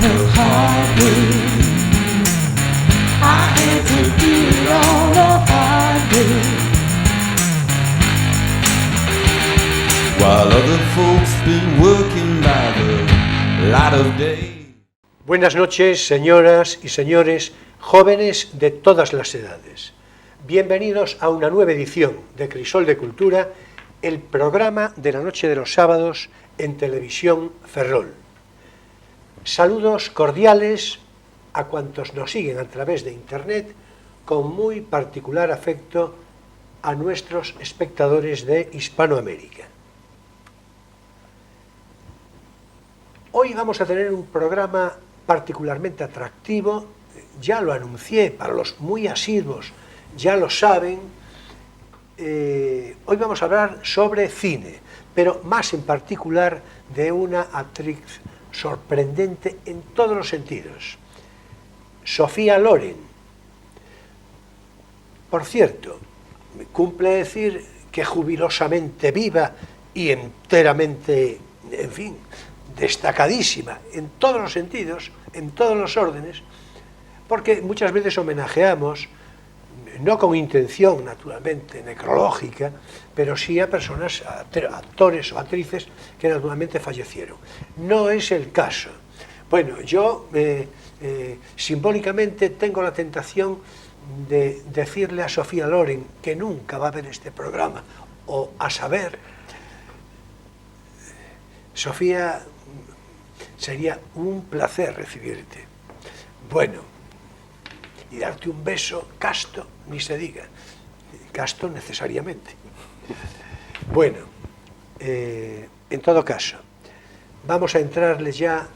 no heartbeat. I had to do it on a heartbeat. While other folks been working by the light of day. Buenas noches, señoras y señores, jóvenes de todas las edades. Bienvenidos a una nueva edición de Crisol de Cultura, el programa de la noche de los sábados en Televisión Ferrol. Saludos cordiales a cuantos nos siguen a través de Internet, con muy particular afecto a nuestros espectadores de Hispanoamérica. Hoy vamos a tener un programa particularmente atractivo, ya lo anuncié, para los muy asiduos ya lo saben. Hoy vamos a hablar sobre cine, pero más en particular de una actriz sorprendente en todos los sentidos, Sofía Loren. Por cierto, me cumple decir que jubilosamente viva y enteramente, en fin, destacadísima en todos los sentidos, en todos los órdenes, porque muchas veces homenajeamos, no con intención naturalmente necrológica, pero sí a personas, a actores o actrices que naturalmente fallecieron. No es el caso. Bueno, yo simbólicamente tengo la tentación de decirle a Sofía Loren, que nunca va a ver este programa, o a saber, Sofía, sería un placer recibirte. Bueno, y darte un beso casto, ni se diga, casto necesariamente. Bueno, en todo caso, vamos a entrarles ya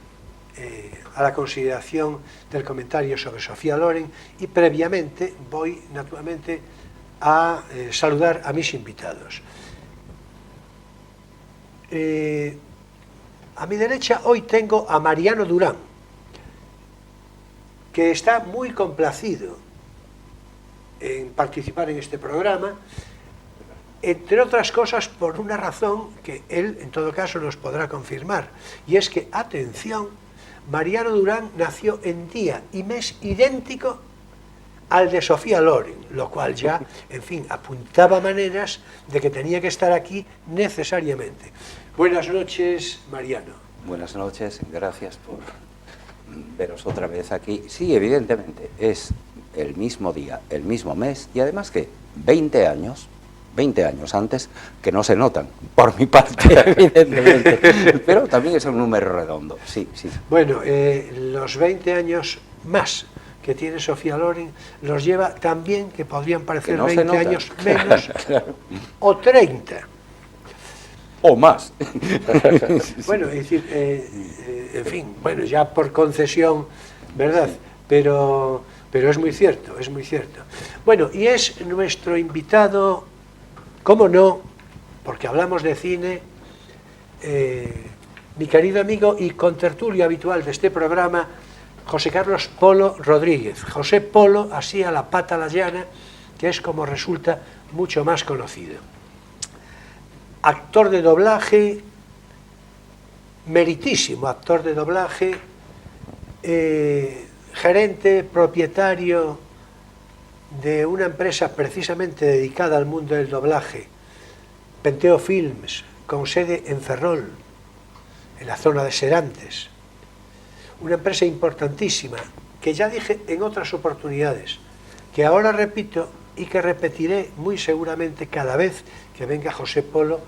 a la consideración del comentario sobre Sofía Loren, y previamente voy naturalmente a saludar a mis invitados. A mi derecha hoy tengo a Mariano Durán, que está muy complacido en participar en este programa, entre otras cosas por una razón que él en todo caso nos podrá confirmar, y es que, atención, Mariano Durán nació en día y mes idéntico al de Sofía Loren, lo cual ya, en fin, apuntaba maneras de que tenía que estar aquí necesariamente. Buenas noches, Mariano. Buenas noches, gracias por veros otra vez aquí. Sí, evidentemente, es el mismo día, el mismo mes, y además que 20 años antes, que no se notan, por mi parte, evidentemente, pero también es un número redondo, sí, sí. Bueno, los 20 años más que tiene Sofía Loren los lleva también, que podrían parecer no 20 años menos, claro, o 30. O más. Bueno, es decir, en fin, bueno, ya por concesión, ¿verdad? Sí. Pero es muy cierto, es muy cierto. Bueno, y es nuestro invitado, cómo no, porque hablamos de cine, mi querido amigo y contertulio habitual de este programa, José Carlos Polo Rodríguez. José Polo, así a la pata la llana, que es como resulta mucho más conocido. Actor de doblaje, meritísimo actor de doblaje, gerente, propietario de una empresa precisamente dedicada al mundo del doblaje, Penteo Films, con sede en Ferrol, en la zona de Serantes. Una empresa importantísima, que ya dije en otras oportunidades, que ahora repito y que repetiré muy seguramente cada vez que venga José Polo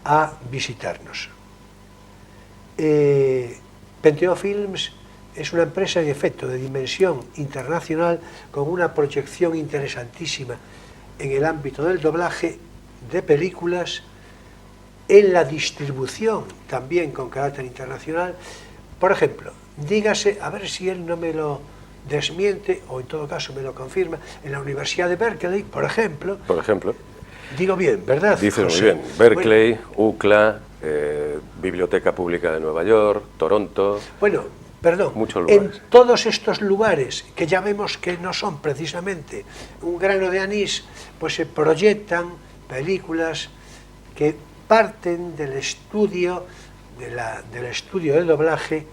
a visitarnos. Penteo Films es una empresa en efecto de dimensión internacional, con una proyección interesantísima en el ámbito del doblaje de películas, en la distribución también con carácter internacional. Por ejemplo, dígase, a ver si él no me lo desmiente, o en todo caso me lo confirma, en la Universidad de Berkeley, por ejemplo. Digo bien, ¿verdad? Dice muy bien. Berkeley, bueno, UCLA, Biblioteca Pública de Nueva York, Toronto. Bueno, perdón, en todos estos lugares, que ya vemos que no son precisamente un grano de anís, pues se proyectan películas que parten del estudio, del estudio del doblaje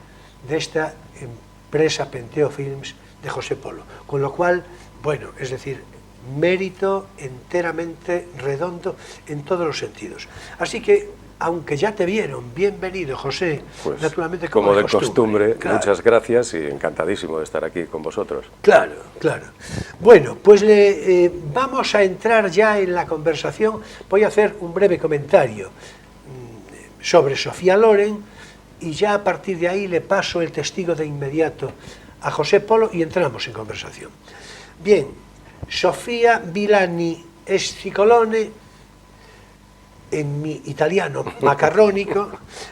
de esta empresa Penteo Films de José Polo. Con lo cual, bueno, es decir, mérito enteramente redondo en todos los sentidos. Así que, aunque ya te vieron, bienvenido, José, Pues, naturalmente como de costumbre, claro. muchas gracias y encantadísimo de estar aquí con vosotros. Claro, claro. Bueno, pues vamos a entrar ya en la conversación. Voy a hacer un breve comentario sobre Sofía Loren y ya a partir de ahí le paso el testigo de inmediato a José Polo y entramos en conversación. Bien, Sofia Villani Scicolone, en mi italiano macarrónico,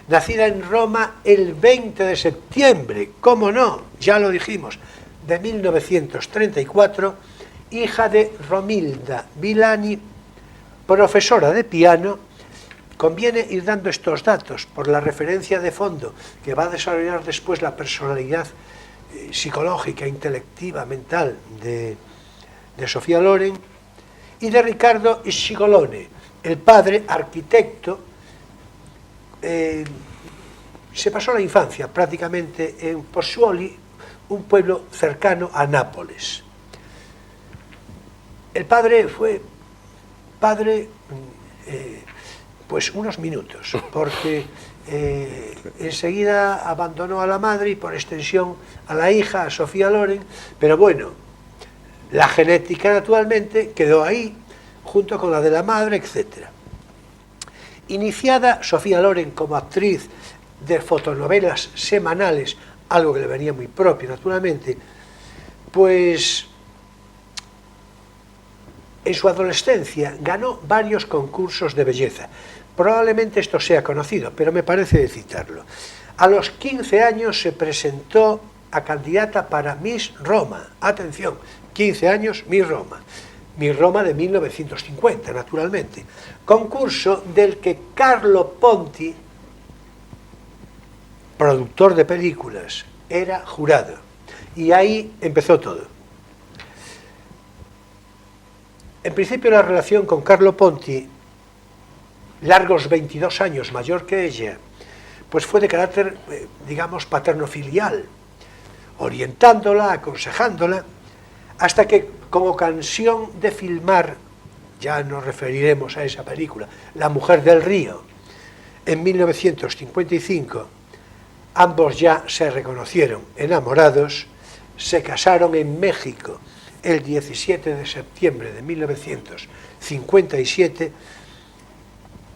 nacida en Roma el 20 de septiembre, cómo no, ya lo dijimos, de 1934, hija de Romilda Villani, profesora de piano. Conviene ir dando estos datos por la referencia de fondo que va a desarrollar después la personalidad psicológica, intelectiva, mental de Sofía Loren, y de Riccardo Scicolone, el padre, arquitecto. Se pasó la infancia prácticamente en Pozzuoli, un pueblo cercano a Nápoles. El padre fue padre pues unos minutos, porque enseguida abandonó a la madre y por extensión a la hija, a Sofía Loren, pero bueno, la genética naturalmente quedó ahí, junto con la de la madre, etc. Iniciada Sofía Loren como actriz de fotonovelas semanales, algo que le venía muy propio naturalmente, pues en su adolescencia ganó varios concursos de belleza. Probablemente esto sea conocido, pero me parece citarlo. A los 15 años se presentó a candidata para Miss Roma. Atención, 15 años, Miss Roma. Miss Roma de 1950, naturalmente. Concurso del que Carlo Ponti, productor de películas, era jurado. Y ahí empezó todo. En principio la relación con Carlo Ponti, largos 22 años mayor que ella, pues fue de carácter, digamos, paterno-filial, orientándola, aconsejándola, hasta que con ocasión de filmar, ya nos referiremos a esa película, La mujer del río, en 1955, ambos ya se reconocieron enamorados, se casaron en México el 17 de septiembre de 1957,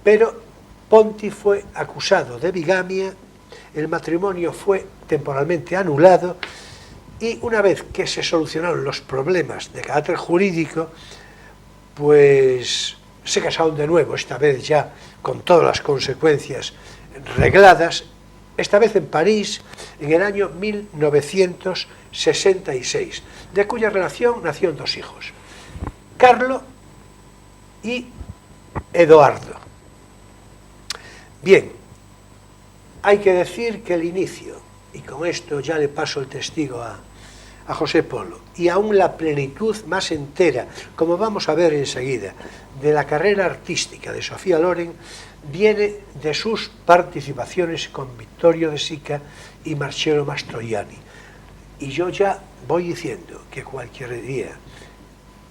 pero Ponti fue acusado de bigamia, el matrimonio fue temporalmente anulado y una vez que se solucionaron los problemas de carácter jurídico, pues se casaron de nuevo, esta vez ya con todas las consecuencias regladas, esta vez en París, en el año 1966, de cuya relación nacieron dos hijos, Carlo y Eduardo. Bien, hay que decir que el inicio, y con esto ya le paso el testigo a José Polo, y aún la plenitud más entera, como vamos a ver enseguida, de la carrera artística de Sofía Loren, viene de sus participaciones con Vittorio De Sica y Marcello Mastroianni. Y yo ya voy diciendo que cualquier día,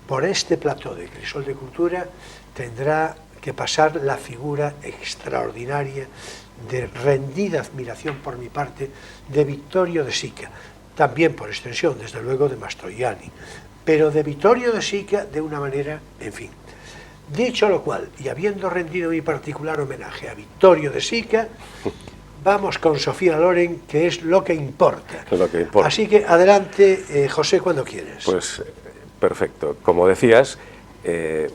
por este plató de Crisol de Cultura, tendrá que pasar la figura extraordinaria de rendida admiración por mi parte de Vittorio De Sica, también por extensión, desde luego, de Mastroianni, pero de Vittorio De Sica de una manera, en fin. Dicho lo cual, y habiendo rendido mi particular homenaje a Vittorio De Sica, vamos con Sofía Loren, que es lo que importa. Es lo que importa. Así que adelante, José, cuando quieres. Pues perfecto. Como decías,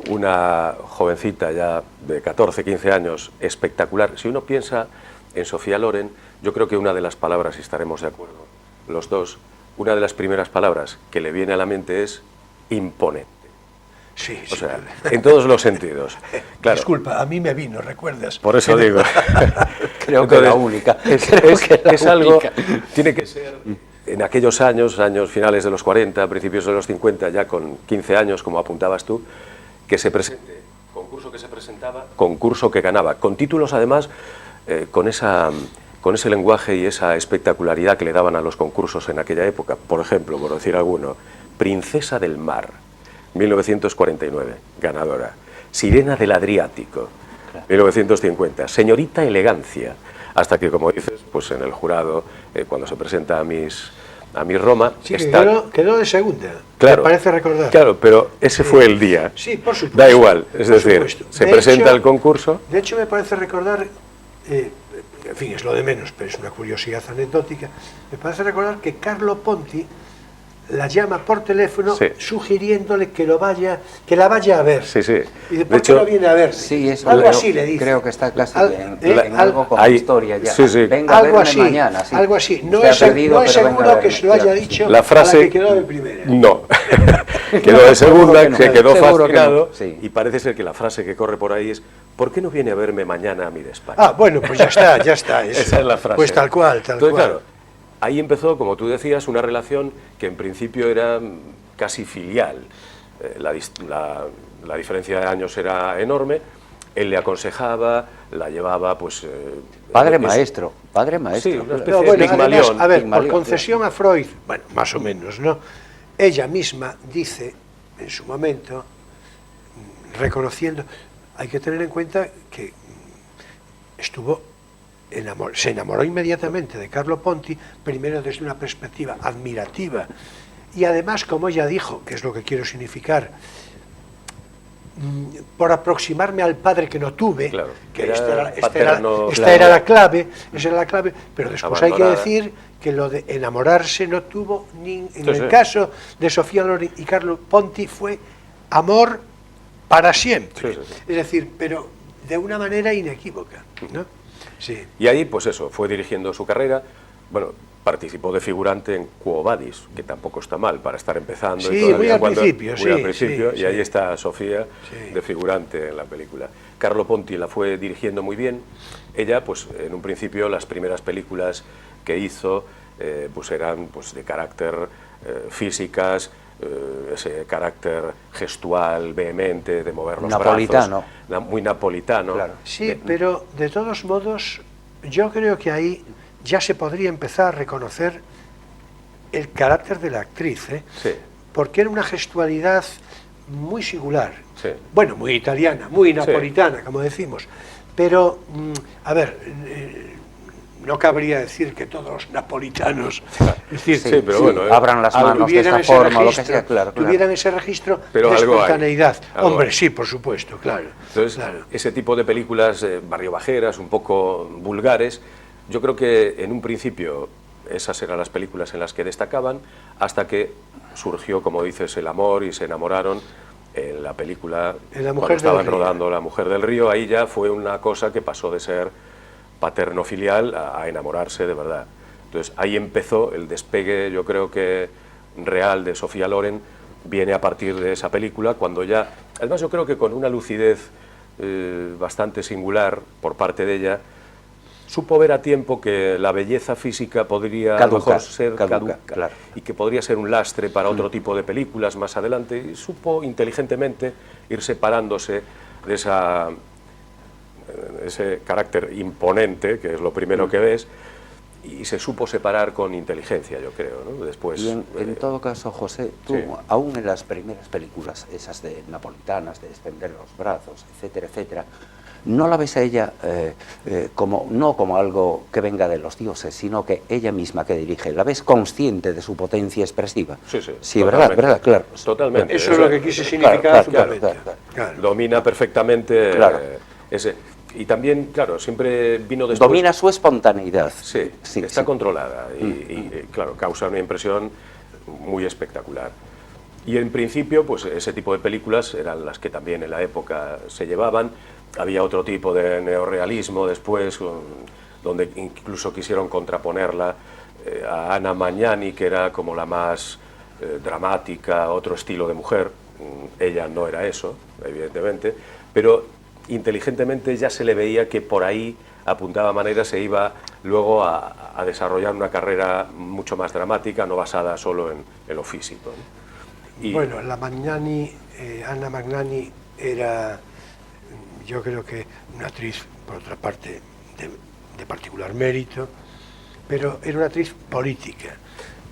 una jovencita ya de 14, 15 años, espectacular. Si uno piensa en Sofía Loren, yo creo que una de las palabras, y estaremos de acuerdo los dos, una de las primeras palabras que le viene a la mente es imponente. Sí, O sea, en todos los sentidos. Claro. Disculpa, a mí me vino, ¿recuerdas? Por eso digo. Creo que la única. Es algo, tiene que ser, en aquellos años finales de los 40, principios de los 50, ya con 15 años, como apuntabas tú, que se presente, concurso que se presentaba, concurso que ganaba, con títulos además, con esa con ese lenguaje y esa espectacularidad que le daban a los concursos en aquella época. Por ejemplo, por decir alguno, Princesa del Mar, 1949, ganadora. Sirena del Adriático, 1950. Señorita Elegancia, hasta que, como dices, pues en el jurado, cuando se presenta a Miss Roma, Sí, que está... quedó de segunda, Claro, me parece recordar. Claro, pero ese fue el día. Sí, por supuesto. Da igual, es por decir, supuesto. se De presenta hecho- el concurso. De hecho, me parece recordar, en fin, es lo de menos, pero es una curiosidad anecdótica, me parece recordar que Carlo Ponti la llama por teléfono Sí. sugiriéndole que la vaya a ver. Sí, sí. Y De de ¿por hecho, qué no viene a ver? Sí, eso algo creo, así le dice. creo que está casi en al- algo como hay- historia ya. sí, sí. Venga a algo verme así, mañana. Sí. algo así. No Usted es, ha perdido, no es pero venga a seguro que verme. se lo haya Claro, dicho La frase... a la que quedó de primera. No, quedó de segunda, Seguro que no. se quedó Seguro que no, fascinado sí. y parece ser que la frase que corre por ahí es ¿por qué no viene a verme mañana a mi despacho? Ah, bueno, pues ya está, ya está. Esa es la frase. Pues tal cual, tal Entonces, cual. claro, ahí empezó, como tú decías, una relación que en principio era casi filial. La diferencia de años era enorme. Él le aconsejaba, la llevaba, pues... Padre maestro. Sí, una especie No, de bueno, además, Pigmalión. a ver, por Pigmalión, concesión a Freud, bueno, más o menos, ¿no? Ella misma dice, en su momento, reconociendo, hay que tener en cuenta que se enamoró inmediatamente de Carlo Ponti, primero desde una perspectiva admirativa, y además, como ella dijo, que es lo que quiero significar, por aproximarme al padre que no tuve, Claro, que era esta era paterno, esta claro. era la clave, esa era la clave, pero después hay que Abandonada. decir que lo de enamorarse no tuvo, en Sí, el sí. caso de Sofía Loren y Carlo Ponti fue amor para siempre, Sí, sí, sí. es decir, pero de una manera inequívoca, ¿no? Sí. Y ahí, pues eso, fue dirigiendo su carrera. Bueno, participó de figurante en Quo Vadis, que tampoco está mal para estar empezando. Sí, y todavía muy al cuando- principio, muy al sí, principio, sí, y ahí sí. está Sofía Sí. de figurante en la película. Carlo Ponti la fue dirigiendo muy bien. Ella, pues en un principio, las primeras películas que hizo, pues eran pues, de carácter físicas, ese carácter gestual, vehemente, de mover los Napolitano. brazos. Muy napolitano. Claro. Sí, pero de todos modos, yo creo que ahí ya se podría empezar a reconocer el carácter de la actriz, ¿eh? Sí. Porque era una gestualidad muy singular, Sí. bueno, muy italiana, muy napolitana, como decimos, pero, a ver, no cabría decir que todos los napolitanos, es decir, Sí, pero bueno, abran las algo manos de tuvieran esta ese forma, lo que registro, sea, claro, claro. tuvieran ese registro Pero de algo hay, espontaneidad. algo Hombre, hay. sí, por supuesto, claro. Entonces, claro. ese tipo de películas barriobajeras, un poco vulgares, yo creo que en un principio esas eran las películas en las que destacaban, hasta que surgió, como dices, el amor y se enamoraron en la película, En La cuando Mujer del estaban Río. rodando La Mujer del Río. Ahí ya fue una cosa que pasó de ser paterno-filial a enamorarse de verdad. Entonces ahí empezó el despegue, yo creo que real, de Sofía Loren. Viene a partir de esa película, cuando ya, además yo creo que con una lucidez bastante singular por parte de ella, supo ver a tiempo que la belleza física podría a lo Caduca, mejor ser caduca, claro. y que podría ser un lastre para otro tipo de películas más adelante, y supo inteligentemente ir separándose de ese carácter imponente, que es lo primero que ves, y se supo separar con inteligencia, yo creo, ¿no? Después... Y en todo caso, José, tú, sí. aún en las primeras películas, esas de napolitanas, de extender los brazos, etcétera, etcétera, no la ves a ella no como algo que venga de los dioses, sino que ella misma que dirige, la ves consciente de su potencia expresiva. Sí, sí. Sí, ¿verdad? ¿Verdad? Claro. Totalmente. Eso es lo que quise significar claro, absolutamente. claro. Claro. Domina perfectamente Claro. ese... Y también, claro, siempre vino después... Domina su espontaneidad. Sí, está controlada y, claro, causa una impresión muy espectacular. Y en principio, pues ese tipo de películas eran las que también en la época se llevaban. Había otro tipo de neorrealismo después, donde incluso quisieron contraponerla a Anna Magnani, que era como la más dramática, otro estilo de mujer. Ella no era eso, evidentemente, pero inteligentemente ya se le veía que por ahí apuntaba maneras, se iba luego a desarrollar una carrera mucho más dramática, no basada solo en lo físico, ¿no? Y Bueno, la Magnani, Anna Magnani era, yo creo que una actriz, por otra parte, de particular mérito, pero era una actriz política.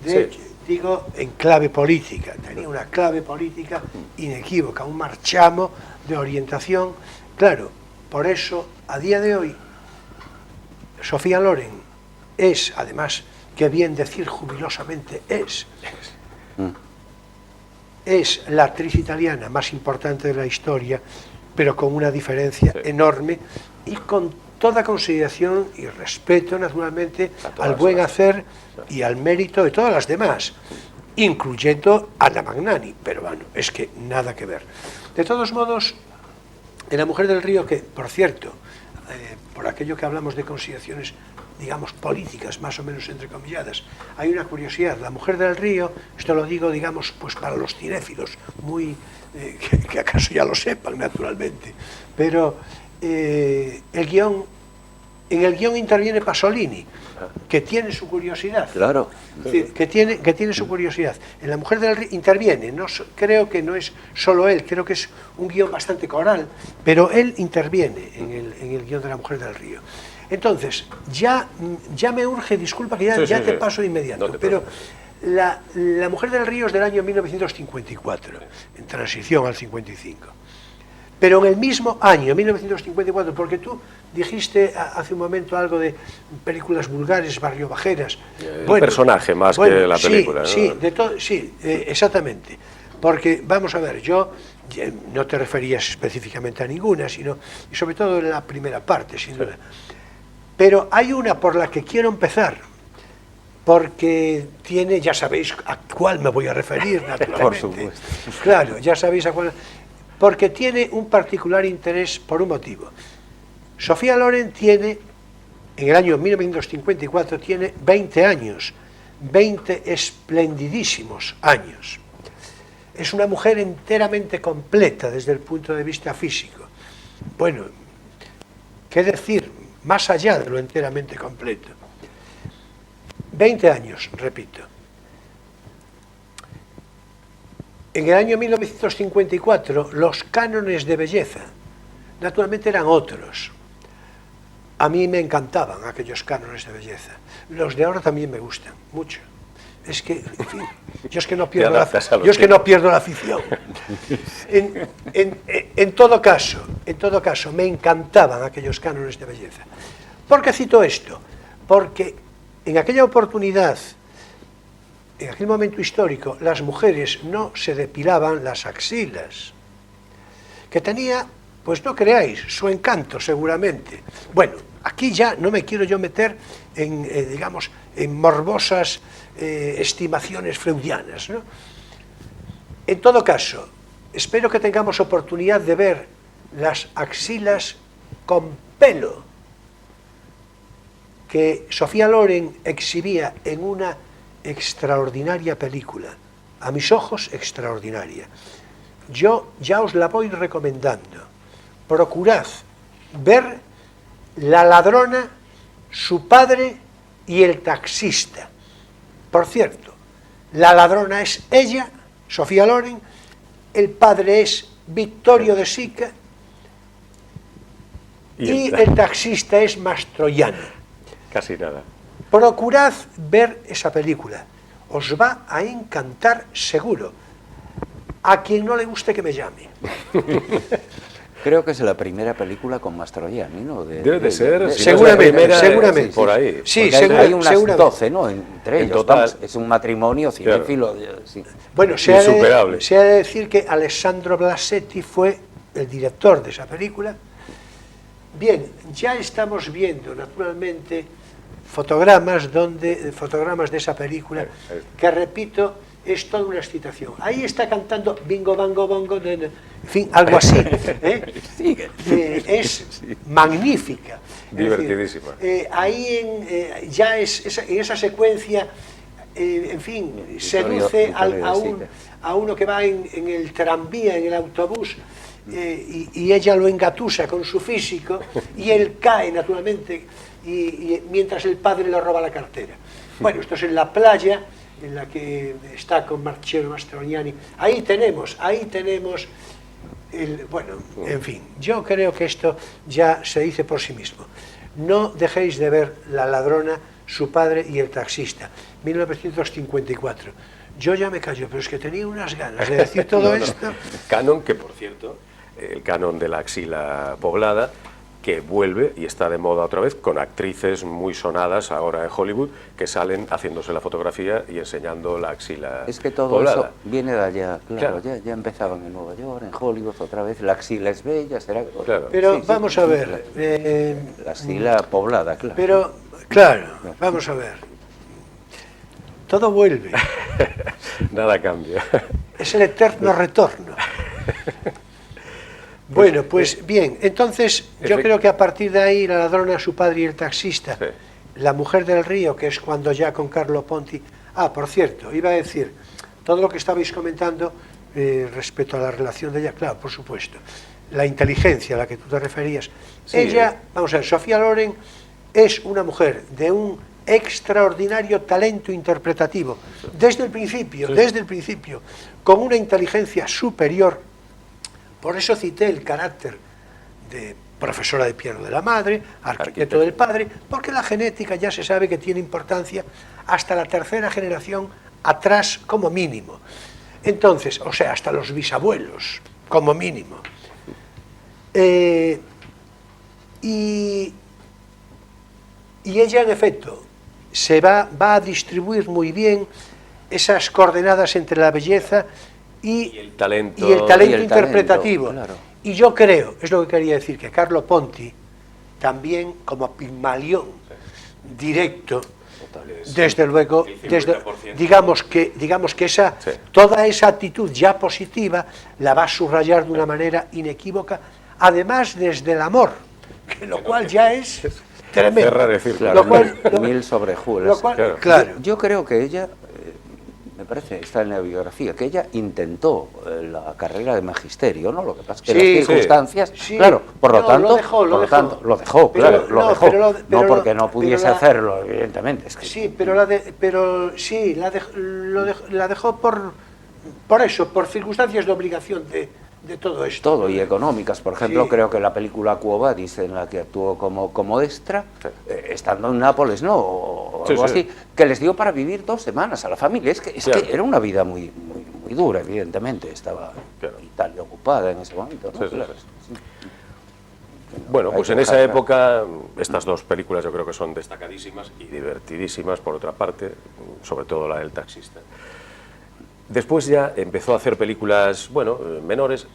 De Sí. hecho, digo en clave política, tenía una clave política inequívoca, un marchamo de orientación. Claro, por eso, a día de hoy, Sofía Loren es, además, que bien decir jubilosamente, es la actriz italiana más importante de la historia, pero con una diferencia enorme y con toda consideración y respeto, naturalmente, al buen hacer y al mérito de todas las demás, incluyendo Anna Magnani, pero bueno, es que nada que ver. De todos modos, en La Mujer del Río, que, por cierto, por aquello que hablamos de consideraciones, digamos, políticas, más o menos entrecomilladas, hay una curiosidad. La Mujer del Río, esto lo digo, digamos, pues para los cinéfilos, muy, que acaso ya lo sepan, naturalmente, pero en el guión interviene Pasolini, que tiene su curiosidad. Claro. Es decir, que tiene su curiosidad. En La Mujer del Río interviene, creo que no es solo él, creo que es un guión bastante coral, pero él interviene en el guión de La Mujer del Río. Entonces, ya me urge, disculpa que ya te paso de inmediato, No pero la Mujer del Río es del año 1954, en transición al 55. Pero en el mismo año, 1954, porque tú dijiste hace un momento algo de películas vulgares, barriobajeras. El personaje más que la película, ¿no? Sí, exactamente. Porque, vamos a ver, yo no te referías específicamente a ninguna, sino, y sobre todo en la primera parte, sin duda. Pero hay una por la que quiero empezar, porque tiene, ya sabéis a cuál me voy a referir, naturalmente. Por supuesto. Claro, ya sabéis a cuál. Porque tiene un particular interés por un motivo. Sofía Loren tiene, en el año 1954, tiene 20 años, 20 esplendidísimos años. Es una mujer enteramente completa desde el punto de vista físico. Bueno, qué decir, más allá de lo enteramente completo. 20 años, repito. En el año 1954, los cánones de belleza, naturalmente, eran otros. A mí me encantaban aquellos cánones de belleza. Los de ahora también me gustan mucho. Es que, en fin, yo es que no pierdo la afición. En todo caso, me encantaban aquellos cánones de belleza. ¿Por qué cito esto? Porque en aquella oportunidad, en aquel momento histórico, las mujeres no se depilaban las axilas, que tenía, pues no creáis, su encanto seguramente. Bueno, aquí ya no me quiero yo meter en, digamos, en morbosas estimaciones freudianas, ¿no? En todo caso, espero que tengamos oportunidad de ver las axilas con pelo que Sofía Loren exhibía en una extraordinaria película, a mis ojos extraordinaria. Yo ya os la voy recomendando. Procurad ver La ladrona, su padre y el taxista. Por cierto, la ladrona es ella, Sofía Loren, el padre es Vittorio De Sica y el taxista es Mastroianni. Casi nada. Procurad ver esa película, os va a encantar seguro. A quien no le guste que me llame. Creo que es la primera película con Mastroianni, ¿no? Debe de ser. Seguramente. Por ahí. Sí, hay unas 12, ¿no? Entre ellos. Total. Vamos, es un matrimonio cinéfilo. Claro. Sí. Bueno, se ha de decir que Alessandro Blasetti fue el director de esa película. Bien, ya estamos viendo, naturalmente, fotogramas de esa película, que, repito, es toda una excitación. Ahí está cantando Bingo, Bango, Bongo, en fin, algo así. Es magnífica. Divertidísima. Ahí ya en esa secuencia, en fin, seduce a uno que va en el tranvía, en el autobús, y ella lo engatusa con su físico, y él cae, naturalmente, y mientras el padre le roba la cartera. Bueno, esto es en la playa, en la que está con Marcello Mastroianni. Ahí tenemos bueno, en fin, yo creo que esto ya se dice por sí mismo. no dejéis de ver La ladrona, su padre y el taxista, 1954. Yo ya me callo, pero es que tenía unas ganas de decir todo esto. Canon, que por cierto, el canon de la axila poblada, que vuelve y está de moda otra vez, con actrices muy sonadas ahora en Hollywood, que salen haciéndose la fotografía y enseñando la axila Es que todo poblada. eso viene de allá, claro, Claro. ya empezaban en Nueva York, en Hollywood, otra vez, la axila es bella, será... Claro. Pero Sí, sí, vamos a ver, La axila poblada, claro. pero claro, vamos a ver. Todo vuelve, Nada cambia. es el eterno retorno. Bueno, pues bien, entonces yo creo que a partir de ahí La ladrona, su padre y el taxista, Sí. La mujer del río, que es cuando ya con Carlo Ponti... Ah, por cierto, iba a decir, todo lo que estabais comentando respecto a la relación de ella, claro, por supuesto, la inteligencia a la que tú te referías. Sí. Ella, vamos a ver, Sofía Loren es una mujer de un extraordinario talento interpretativo, desde el principio, con una inteligencia superior. Por eso cité el carácter de profesora de piano de la madre, arquitecto del padre, porque la genética ya se sabe que tiene importancia hasta la tercera generación atrás como mínimo. Entonces, o sea, hasta los bisabuelos como mínimo. Y ella, en efecto, va a distribuir muy bien esas coordenadas entre la belleza y el talento, interpretativo. claro. Y yo creo, es lo que quería decir, que Carlo Ponti, también como Pigmalión directo, desde luego, digamos que Sí. toda esa actitud ya positiva la va a subrayar de una manera inequívoca, además desde el amor, que lo cual ya es tremendo. Cerrar decir, Claro, Lo cual- mil sobrejuelas. Lo cual, Claro. claro. Yo creo que ella, me parece, está en la biografía, que ella intentó la carrera de magisterio, ¿no? Lo que pasa es que Sí, las circunstancias, sí. claro, por lo No, tanto, lo dejó. lo dejó, Pero- claro, lo no, dejó, pero no porque no pero pudiese la- hacerlo, evidentemente, es que Sí, pero la dejó por eso, por circunstancias de obligación de todo esto. todo, y económicas, por ejemplo, Sí. creo que la película Quo Vadis, en la que actuó como extra, estando en Nápoles, ¿no? O Sí, algo sí. así, que les dio para vivir 2 semanas a la familia. Es Claro. que era una vida muy dura, evidentemente, estaba Claro. Italia ocupada en ese momento, ¿no? Sí, sí, Claro. sí. Bueno, pues en esa época estas dos películas yo creo que son destacadísimas y divertidísimas, por otra parte, sobre todo la del taxista. Después ya empezó a hacer películas, bueno, menores,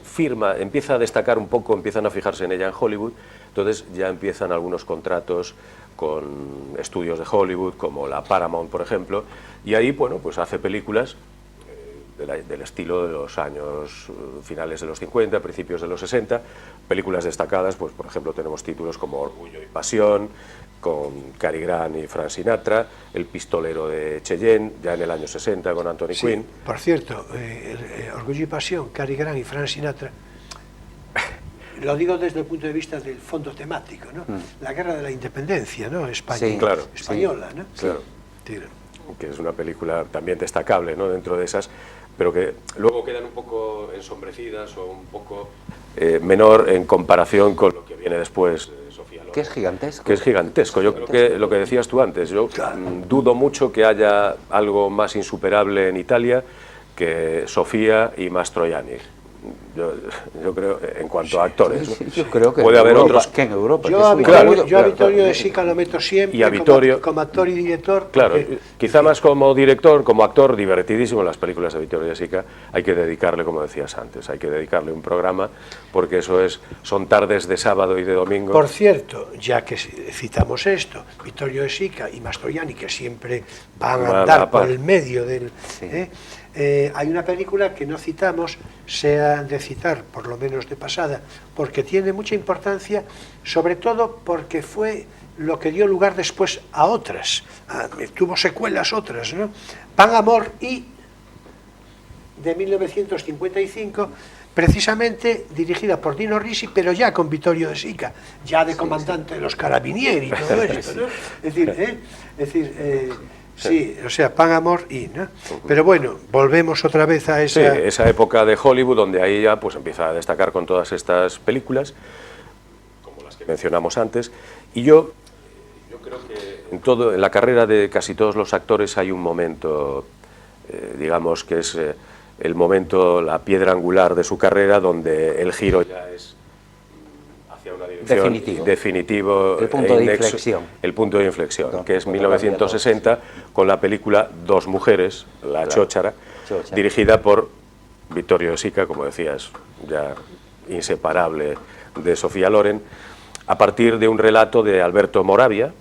empieza a destacar un poco, empiezan a fijarse en ella en Hollywood, entonces ya empiezan algunos contratos con estudios de Hollywood, como la Paramount, por ejemplo, y ahí, bueno, pues hace películas del estilo de los años finales de los 50, principios de los 60, películas destacadas, pues por ejemplo tenemos títulos como Orgullo y Pasión, con Cary Grant y Frank Sinatra, El pistolero de Cheyenne, ya en el año 60 con Anthony Sí, Quinn. por cierto, Orgullo y Pasión, Cary Grant y Frank Sinatra, lo digo desde el punto de vista del fondo temático, ¿no? La guerra de la independencia, ¿no? Sí, claro. Española, ¿no? Claro. Sí. Que es una película también destacable, ¿no?, dentro de esas, pero que luego quedan un poco ensombrecidas o un poco menor en comparación con lo que viene después, Sofía Loren. Que es gigantesco. Que es gigantesco. Yo creo que lo que decías tú antes, yo dudo mucho que haya algo más insuperable en Italia que Sofía y Mastroianni. Yo creo, en cuanto a actores, ¿no? Yo creo que puede en haber Europa, otros. que en Europa. Yo que a es muy Vittorio, rápido, yo a claro, Vittorio claro. de Sica lo meto siempre Y a Vittorio- como actor y director. Claro, porque- quizá más como director, como actor, divertidísimo en las películas de Vittorio de Sica. Hay que dedicarle, como decías antes, hay que dedicarle un programa, porque eso son tardes de sábado y de domingo. Por cierto, ya que citamos esto, Vittorio de Sica y Mastroianni, que siempre van Van a a andar la por par. el medio del... Sí. hay una película que no citamos, sea de citar, por lo menos de pasada, porque tiene mucha importancia, sobre todo porque fue lo que dio lugar después a otras, tuvo secuelas otras, ¿no? Pan, Amor y, de 1955, precisamente dirigida por Dino Risi, pero ya con Vittorio de Sica, ya de comandante de los Carabinieri y todo esto, ¿no? Sí, o sea, Pan, Amor y, ¿no? Pero bueno, volvemos otra vez a Sí, esa... esa época de Hollywood donde ahí ya pues empieza a destacar con todas estas películas, como las que mencionamos antes, y yo creo que en la carrera de casi todos los actores hay un momento, digamos que es el momento, la piedra angular de su carrera, donde el giro ya es hacia una dirección definitivo, el punto de inflexión. El punto de inflexión, que es 1960, con la película Dos mujeres, La Chóchara, dirigida por Vittorio De Sica, como decías, ya inseparable de Sofía Loren, a partir de un relato de Alberto Moravia,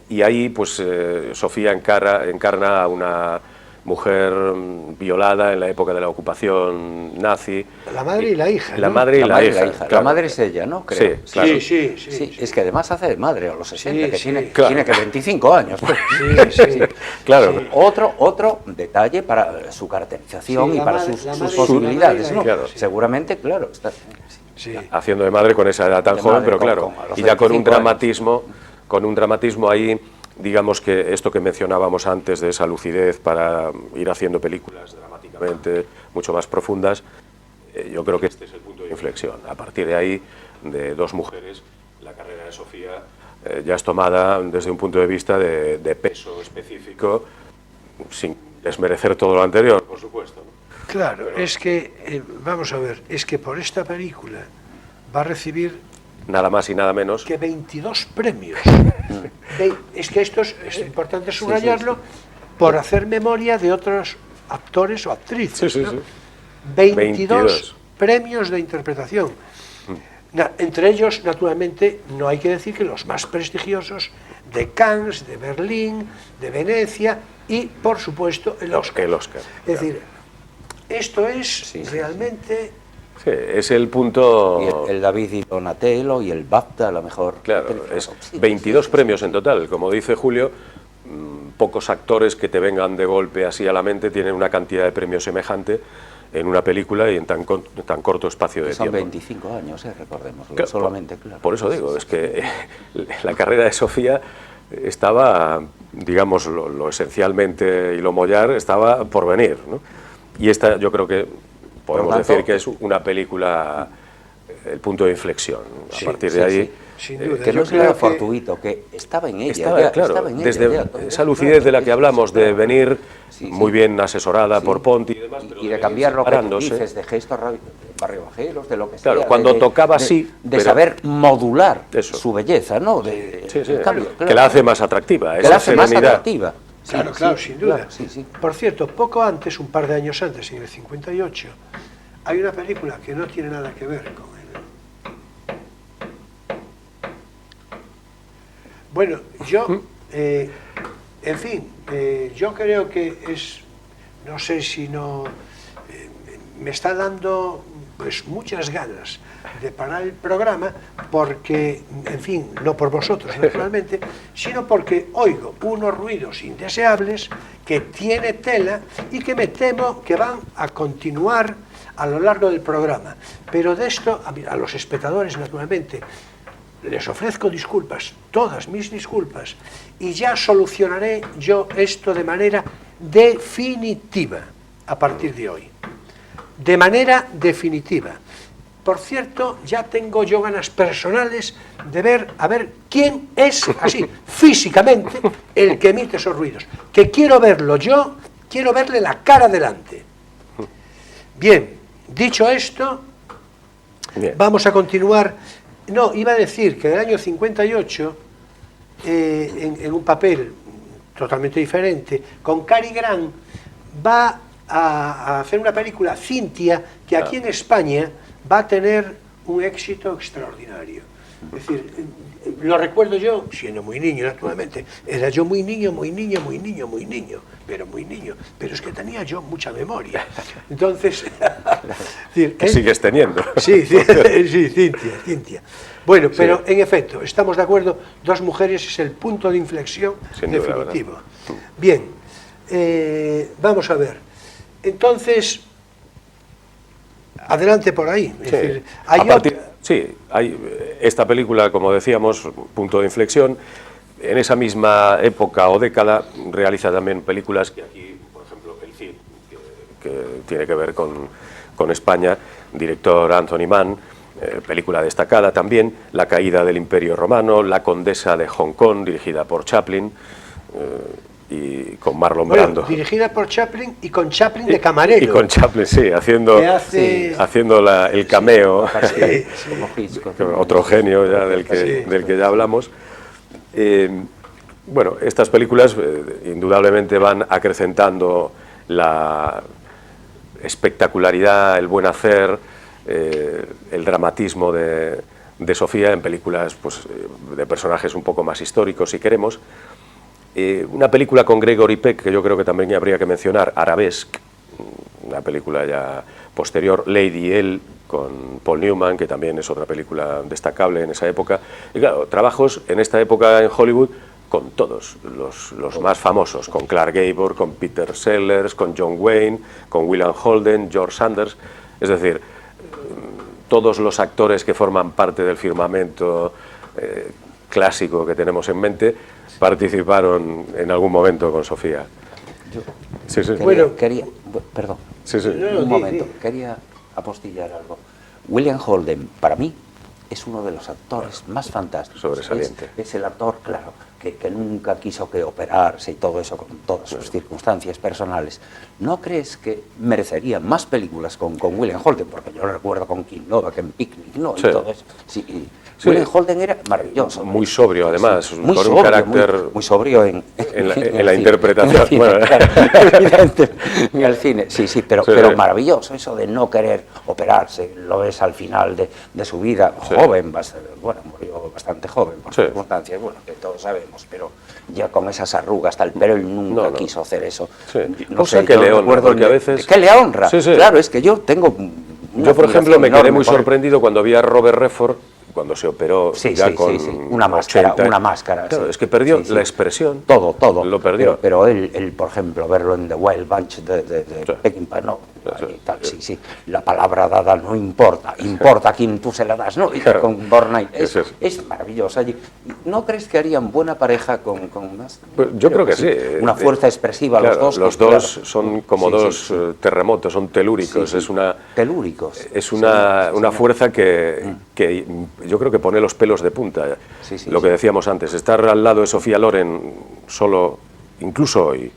y ahí pues Sofía encarna a una mujer violada en la época de la ocupación nazi. La madre y la hija. La ¿no? madre y la hija. Claro. La madre es ella, ¿no? Creo. Sí, claro. Sí. Es que además hace de madre a los 60, Sí, que sí. tiene que 25 años. Sí. Claro. Sí. Otro detalle para su caracterización Sí, y la para madre- sus la madre- posibilidades, la madre y la ¿no? hija, Claro. sí. Seguramente, claro, está... Sí. Haciendo de madre con esa edad tan De joven, madre pero con- claro, con a los y ya con un 25 dramatismo ahí, digamos que esto que mencionábamos antes de esa lucidez para ir haciendo películas dramáticamente mucho más profundas, yo creo que este es el punto de inflexión. A partir de ahí, de Dos mujeres, la carrera de Sofía ya es tomada desde un punto de vista de peso específico, sin desmerecer todo lo anterior, por supuesto, ¿no? Claro, es que, vamos a ver, es que por esta película va a recibir Nada más y nada menos. que 22 premios. Es que esto es importante subrayarlo por hacer memoria de otros actores o actrices. Sí. ¿no? 22 premios de interpretación. Entre ellos, naturalmente, no hay que decir que los más prestigiosos de Cannes, de Berlín, de Venecia y, por supuesto, el Oscar. El Oscar, Es decir, esto es realmente... Sí, es el punto... Y el David y Donatello y el BAFTA, la mejor... Claro, película. es Sí, 22 premios en total. Como dice Julio, pocos actores que te vengan de golpe así a la mente tienen una cantidad de premios semejante en una película y en tan corto espacio de Son tiempo. 25 años, recordemos, Claro, solamente, claro. Por eso digo, es que la carrera de Sofía estaba, digamos, lo esencialmente y lo mollar estaba por venir, ¿no? Y esta yo creo que podemos tanto, decir que es una película, el punto de inflexión. A parir de ahí... sin duda. Que Yo no creo era que- fortuito, que estaba en ella. Estaba, ya, claro, estaba en ella desde ya. esa lucidez de la que hablamos, de venir Sí, sí. muy bien asesorada por Ponti y demás, pero Y de venir cambiar lo que tú separándose. dices, de gestos barriobajeros, de lo que Claro, sea. cuando de- tocaba de- sí, De pero- saber modular Eso. su belleza, ¿no? Sí, el cambio, que claro. la hace más atractiva, Que esa la hace más serenidad. atractiva. Sí, Claro, sí, sin duda. claro, sí. Por cierto, poco antes, un par de años antes, en el 58, hay una película que no tiene nada que ver con él. Bueno, yo, en fin, yo creo que es, no sé si no, me está dando pues muchas ganas de parar el programa porque, en fin, no por vosotros naturalmente, sino porque oigo unos ruidos indeseables que tiene tela y que me temo que van a continuar a lo largo del programa. Pero de esto, a los espectadores naturalmente, les ofrezco disculpas, todas mis disculpas, y ya solucionaré yo esto de manera definitiva a partir de hoy. De manera definitiva. Por cierto, ya tengo yo ganas personales de ver, a ver, quién es, así, físicamente, el que emite esos ruidos. Que quiero verlo yo, quiero verle la cara delante. Bien, dicho esto, Bien. vamos a continuar. No, iba a decir que en el año 58, en un papel totalmente diferente, con Cary Grant, va a hacer una película, Cynthia, que aquí en España va a tener un éxito extraordinario. Es decir, lo recuerdo yo, siendo muy niño naturalmente, era yo muy niño, pero es que tenía yo mucha memoria. Entonces, es decir, Que sigues teniendo. Sí, Cynthia. Bueno, pero en efecto, estamos de acuerdo, Dos mujeres es el punto de inflexión Sin duda, definitivo. Bien, vamos a ver. Entonces, adelante por ahí. Es decir, hay hay esta película, como decíamos, punto de inflexión. En esa misma época o década realiza también películas que aquí, por ejemplo, El Cid, que tiene que ver con España, director Anthony Mann, película destacada también, La caída del Imperio Romano, La condesa de Hong Kong, dirigida por Chaplin, y con Marlon Brando. Dirigida por Chaplin y con Chaplin de camarero. Y con Chaplin, sí, haciendo el cameo, otro genio ya del que ya hablamos. Bueno, estas películas indudablemente van acrecentando la espectacularidad, el buen hacer, el dramatismo de Sofía en películas pues, de personajes un poco más históricos, si queremos. Una película con Gregory Peck, que yo creo que también habría que mencionar, Arabesque, una película ya posterior, Lady L, con Paul Newman, que también es otra película destacable en esa época. Y claro, trabajos en esta época en Hollywood con todos los más famosos, con Clark Gable, con Peter Sellers, con John Wayne, con William Holden, George Sanders, es decir, todos los actores que forman parte del firmamento clásico que tenemos en mente participaron en algún momento con Sofía. Perdón, un momento, quería apostillar algo. William Holden, para mí, es uno de los actores más fantásticos. Sobresaliente. Es el actor, claro, que nunca quiso que operarse y todo eso, con todas sus circunstancias personales. ¿No crees que merecería más películas con William Holden? Porque yo lo recuerdo con King Novak, en Picnic, ¿no? Y todo eso. Sí. William Holden era maravilloso. Muy sobrio, además, muy con sobrio, un carácter... Muy sobrio en la interpretación. Cine, Bueno. claro, evidente, en el cine, sí, pero maravilloso, eso de no querer operarse, lo ves al final de su vida, joven, murió bastante joven, por circunstancias, que todos sabemos, pero ya con esas arrugas, tal, pero él nunca quiso hacer eso. Cosa que le honra, porque a veces... Que le honra, claro, es que yo tengo... Yo, por ejemplo, me quedé muy sorprendido cuando vi a Robert Redford, cuando se operó con una máscara. Claro, es que perdió la expresión. Todo. Lo perdió. Pero él, por ejemplo, verlo en The Wild Bunch de Peckinpah, no. La palabra dada no importa, importa a quien tú se la das, ¿no? Y con Born Night es maravilloso. ¿No crees que harían buena pareja con más? Pues yo creo que sí. Una fuerza expresiva, claro, los dos. Los dos son como dos terremotos, son telúricos. Telúricos. Es una fuerza que yo creo que pone los pelos de punta. Lo que decíamos antes, estar al lado de Sofía Loren solo, incluso hoy,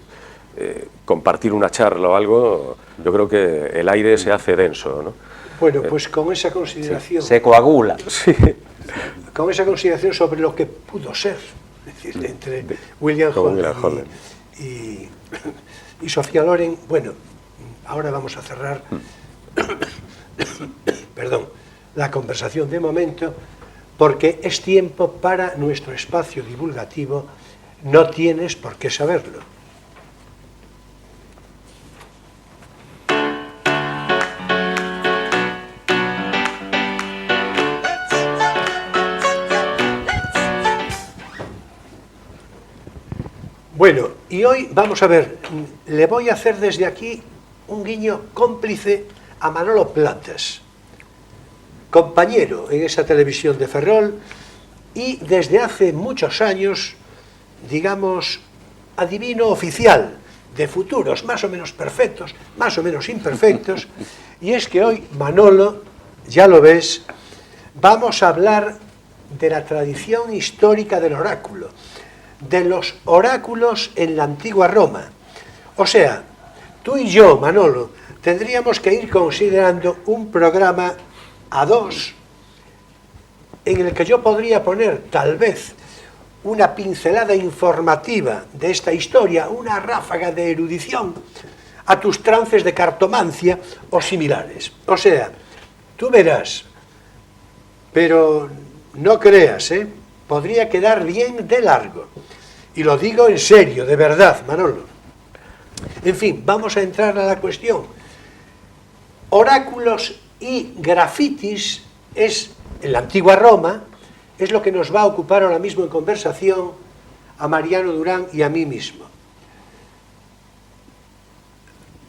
compartir una charla o algo, yo creo que el aire se hace denso, ¿no? Bueno, pues con esa consideración... Se coagula. Con esa consideración sobre lo que pudo ser, es decir, entre William Holden y Sofía Loren, bueno, ahora vamos a cerrar perdón, la conversación de momento, porque es tiempo para nuestro espacio divulgativo. No tienes por qué saberlo. Bueno, y hoy vamos a ver, le voy a hacer desde aquí un guiño cómplice a Manolo Platas, compañero en esa televisión de Ferrol y desde hace muchos años, digamos, adivino oficial de futuros más o menos perfectos, más o menos imperfectos, y es que hoy, Manolo, ya lo ves, vamos a hablar de la tradición histórica del oráculo, de los oráculos en la antigua Roma. O sea, tú y yo, Manolo, tendríamos que ir considerando un programa a dos en el que yo podría poner tal vez una pincelada informativa de esta historia, una ráfaga de erudición a tus trances de cartomancia o similares. O sea, tú verás, pero no creas, podría quedar bien de largo. Y lo digo en serio, de verdad, Manolo. En fin, vamos a entrar a la cuestión. Oráculos y grafitis es, en la antigua Roma, es lo que nos va a ocupar ahora mismo en conversación a Mariano Durán y a mí mismo.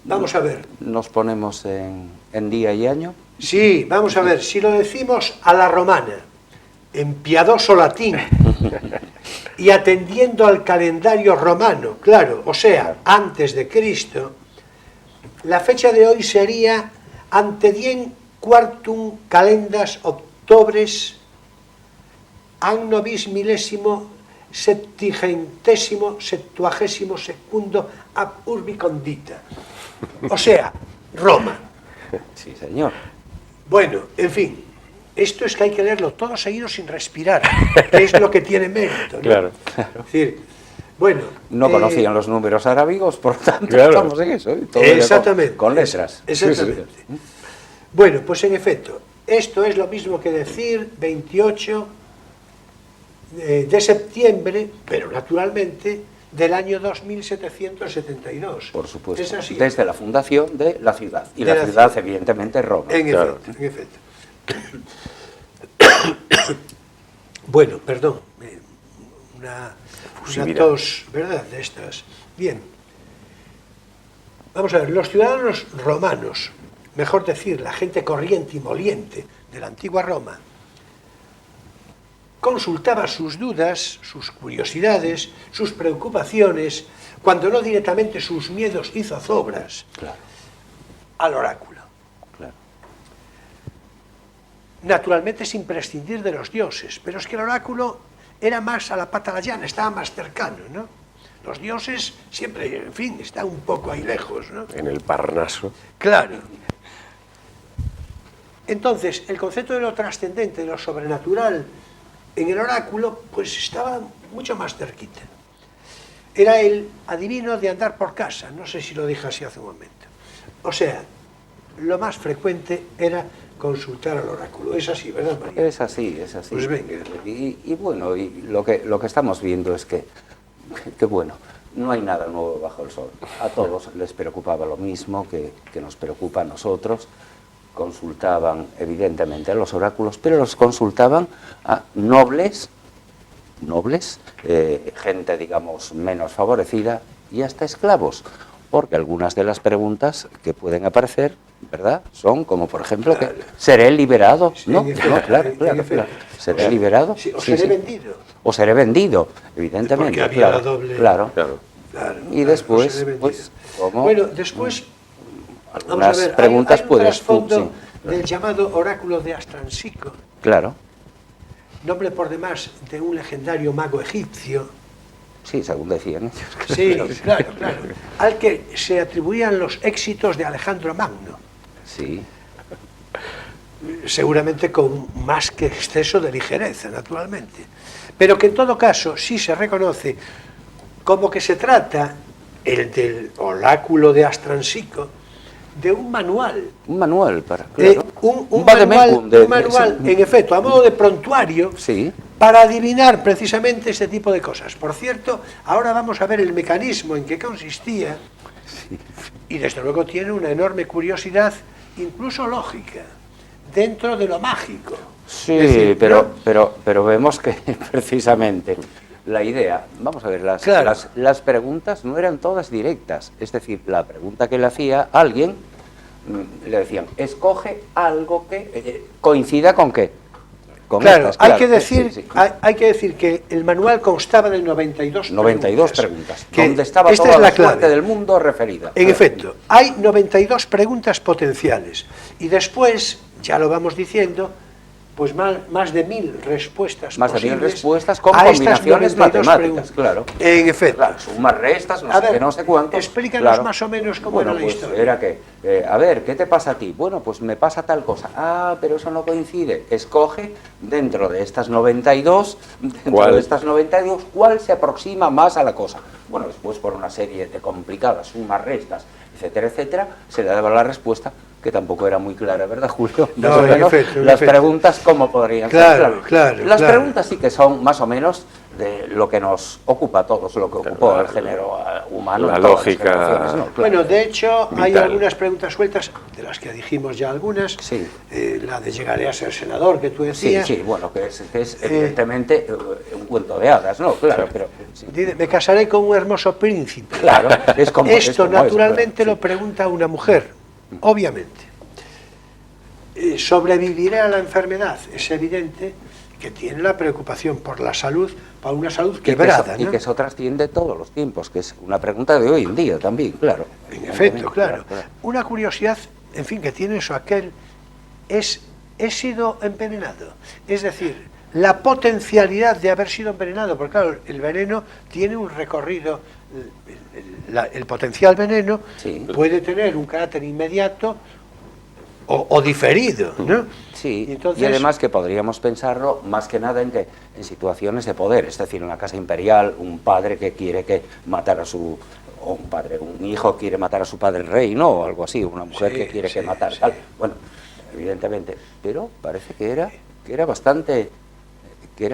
Vamos a ver. ¿Nos ponemos en día y año? Sí, vamos a ver, si lo decimos a la romana, en piadoso latín, y atendiendo al calendario romano, claro, o sea, antes de Cristo, la fecha de hoy sería ante diem quartum calendas octobres anno bis milésimo septigentésimo septuagésimo secundo ab urbi condita. O sea, Roma. Sí, señor. Bueno, en fin, esto es que hay que leerlo todo seguido sin respirar, que es lo que tiene mérito, ¿no? Claro. Es decir, bueno... No conocían los números arábigos, por tanto, Claro. estamos en eso. Todo exactamente. con letras. Exactamente. Bueno, pues en efecto, esto es lo mismo que decir 28 de septiembre, pero naturalmente del año 2772. Por supuesto. Es así. Desde la fundación de la ciudad. Y De la la ciudad, ciudad. evidentemente, es Roma. En Claro. efecto, en efecto. Bueno, perdón, una Fusividad. tos, ¿verdad? De estas. Bien. Vamos a ver, los ciudadanos romanos, mejor decir, la gente corriente y moliente de la antigua Roma, consultaba sus dudas, sus curiosidades, sus preocupaciones, cuando no directamente sus miedos y zozobras, Claro, al oráculo. claro. Naturalmente sin prescindir de los dioses, pero es que el oráculo era más a la pata la llana, estaba más cercano, ¿no? Los dioses siempre, en fin, están un poco ahí lejos, ¿no? En el Parnaso. Claro. Entonces, el concepto de lo trascendente, de lo sobrenatural, en el oráculo, pues estaba mucho más cerquita. Era el adivino de andar por casa, no sé si lo dije así hace un momento. O sea, lo más frecuente era consultar al oráculo. Es así, ¿verdad, María? Es así, es así. Pues venga. Y bueno, y lo que estamos viendo es que bueno, no hay nada nuevo bajo el sol. A todos les preocupaba lo mismo que nos preocupa a nosotros. Consultaban, evidentemente, a los oráculos, pero los consultaban a nobles, gente, digamos, menos favorecida, y hasta esclavos, porque algunas de las preguntas que pueden aparecer, ¿verdad?, son como, por ejemplo, que ¿seré liberado? Sí, ¿No? en efecto, No, claro, en claro, efecto. claro. ¿Seré liberado? Sí, o Sí, seré sí. vendido. O seré vendido, evidentemente. Porque había claro, la doble- claro. Claro. Claro, Y claro, después, seré vendido. pues, ¿cómo? Bueno, después... Vamos a Algunas ver, preguntas hay un puedes tú, trasfondo sí. del llamado oráculo de Astransico, Claro, nombre por demás de un legendario mago egipcio. sí, según decían ellos. Sí, claro, claro. Al que se atribuían los éxitos de Alejandro Magno, Sí, seguramente con más que exceso de ligereza, naturalmente. Pero que en todo caso sí se reconoce como que se trata, el del oráculo de Astransico, de un manual. un manual para... Claro. Un vademecum manual, en efecto, a modo de prontuario, Sí, para adivinar precisamente este tipo de cosas. Por cierto, ahora vamos a ver el mecanismo en que consistía, y desde luego tiene una enorme curiosidad, incluso lógica, dentro de lo mágico. sí, Es decir, pero vemos que precisamente la idea, vamos a ver, Claro. las preguntas no eran todas directas, es decir, la pregunta que le hacía alguien, le decían, escoge algo que coincida con qué. Con Claro, estas, hay que decir, sí, sí. hay que decir que el manual constaba de 92 preguntas, que donde estaba esta toda es la la suerte clave. del mundo referida. En efecto, hay 92 preguntas potenciales y después, ya lo vamos diciendo, pues más de 1000 respuestas Más de 1000 posibles respuestas con a estas combinaciones 92 matemáticas, preguntas. claro. En efecto. Claro, sumas, restas, no A sé ver, qué, no sé cuánto. explícanos claro. más o menos cómo Bueno, era la pues historia. era que, a ver, ¿qué te pasa a ti? Bueno, pues me pasa tal cosa. Ah, pero eso no coincide. Escoge dentro de estas 92, ¿cuál se aproxima más a la cosa? Bueno, después por una serie de complicadas sumas, restas, etcétera, etcétera, se le daba la respuesta que tampoco era muy clara, ¿verdad, Julio? No, Más o en menos, efecto, en las efecto. preguntas, ¿cómo podrían Claro, ser? claro, Las claro. preguntas sí que son más o menos de lo que nos ocupa a todos, lo que ocupó el género humano. la en todas las lógica. generaciones, ¿no? Claro. Bueno, de hecho, hay Vital. algunas preguntas sueltas, de las que dijimos ya algunas. Sí. La de llegaré a ser senador, que tú Sí, decías. sí, bueno, que es evidentemente un cuento de hadas, ¿no? Claro, pero... sí. Dice, me casaré con un hermoso príncipe. Claro, es como... Esto es como naturalmente eso, lo pregunta una mujer, obviamente. ¿Sobreviviré a la enfermedad? Es evidente que tiene la preocupación por la salud, por una salud quebrada, y ¿no? que eso trasciende todos los tiempos, que es una pregunta de hoy en día también, claro. En efecto, claro. claro. Una curiosidad, en fin, que tiene eso aquel, es he sido envenenado. Es decir, la potencialidad de haber sido envenenado, porque claro, el veneno tiene un recorrido, el potencial veneno Sí. puede tener un carácter inmediato o diferido, ¿no? Sí, Entonces, y además que podríamos pensarlo más que nada en situaciones de poder, es decir, en la casa imperial, un padre que quiere matar a su... o un hijo quiere matar a su padre el rey, ¿no? O algo así, una mujer Sí, que quiere sí, matar, sí. tal. Bueno, evidentemente, pero parece que era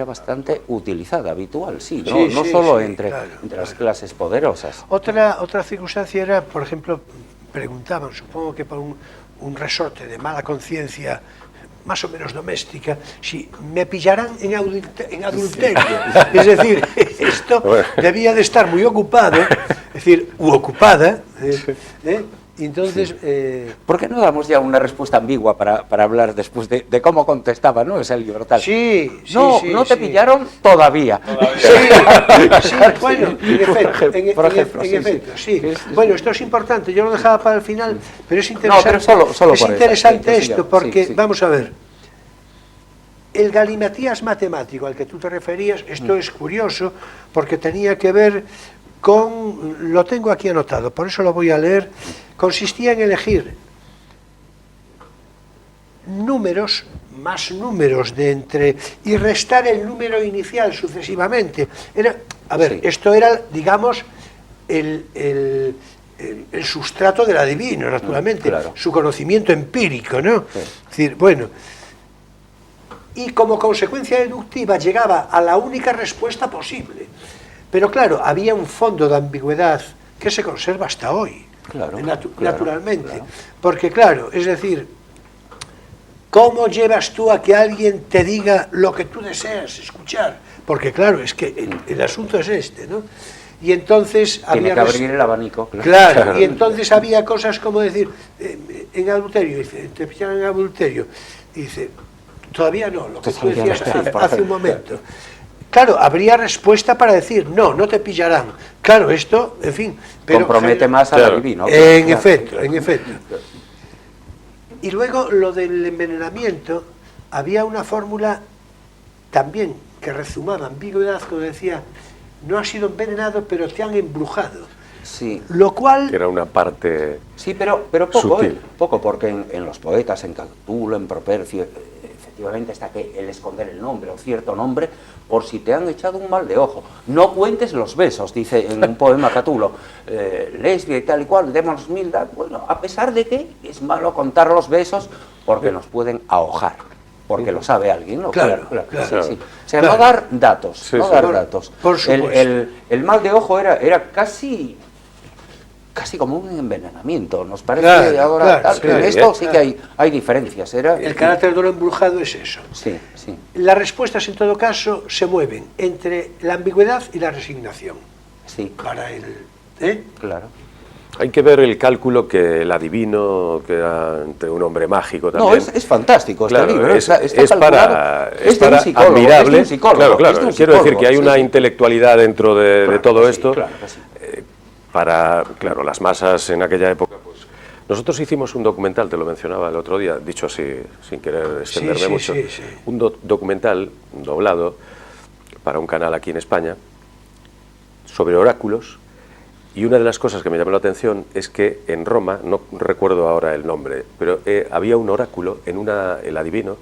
bastante utilizada, habitual, sí, ¿no? Sí, No sí, solo sí, entre claro, las clases poderosas. Otra circunstancia era, por ejemplo, preguntaban, supongo que por un resorte de mala conciencia más o menos doméstica, si me pillarán en adulterio. Es decir, esto debía de estar muy ocupado, es decir, u ocupada, y entonces... ¿Por qué no damos ya una respuesta ambigua para hablar después de cómo contestaba, ¿no? Ese libro tal. Sí, sí, No, sí, no te sí. pillaron todavía. Sí, sí, bueno, en efecto, sí. Bueno, esto es importante, yo lo dejaba para el final, pero es interesante, pero solo es por eso, interesante que esto, siga, porque, sí. vamos a ver, el galimatías matemático al que tú te referías, esto es curioso, porque tenía que ver con, lo tengo aquí anotado, por eso lo voy a leer, consistía en elegir números, más números de entre, y restar el número inicial sucesivamente. A ver, Sí. esto era, digamos, el sustrato del adivino, naturalmente, Claro. su conocimiento empírico, ¿no? Sí. Es decir, bueno, y como consecuencia deductiva llegaba a la única respuesta posible. Pero claro, había un fondo de ambigüedad que se conserva hasta hoy, Claro, naturalmente. claro. Porque claro, es decir, ¿cómo llevas tú a que alguien te diga lo que tú deseas escuchar? Porque claro, es que el asunto es este, ¿no? Y entonces Tiene había... que abrir el abanico. Claro, y entonces había cosas como decir, en adulterio, dice, te pillaron en adulterio, dice, todavía no, lo que tú Todavía decías no. hace un momento. Claro, habría respuesta para decir, no, no te pillarán. Claro, esto, en fin... pero compromete más al Claro. adivino. En Claro. efecto, en efecto. Y luego lo del envenenamiento, había una fórmula también que rezumaba ambigüedad, como decía, no has sido envenenado, pero te han embrujado. Sí. Lo cual... Que era una parte... Sí, pero poco, Sutil. poco, porque en los poetas, en Catulo, en Propercio, efectivamente está que el esconder el nombre o cierto nombre, por si te han echado un mal de ojo. No cuentes los besos, dice en un poema Catulo, lesbia y tal y cual, démonos humildad. Bueno, a pesar de que es malo contar los besos porque nos pueden ahogar, porque lo sabe alguien, ¿no? Claro, claro. claro. Sí, sí. O sea, Claro. no dar datos, Sí, no sí. dar datos. Por supuesto. El mal de ojo era casi como un envenenamiento, nos parece Claro, ahora claro, tal, claro, en esto sí claro. que hay diferencias. El carácter de lo embrujado es eso. Sí, sí, Las respuestas, en todo caso, se mueven entre la ambigüedad y la resignación. sí, Para el... claro. Hay que ver el cálculo que el adivino, que era entre un hombre mágico No, también. es fantástico este Claro, libro. Está es calculado. para Es de un psicólogo, admirable. es de un psicólogo, Claro, es de claro. un Quiero decir psicólogo, que hay sí, una sí. intelectualidad dentro de Claro todo que sí, esto. claro que sí. Para, claro, las masas en aquella época, pues... Nosotros hicimos un documental, te lo mencionaba el otro día, dicho así, sin querer extenderme sí, mucho, sí, sí. un documental doblado para un canal aquí en España sobre oráculos, y una de las cosas que me llamó la atención es que en Roma, no recuerdo ahora el nombre, pero había un oráculo, el adivino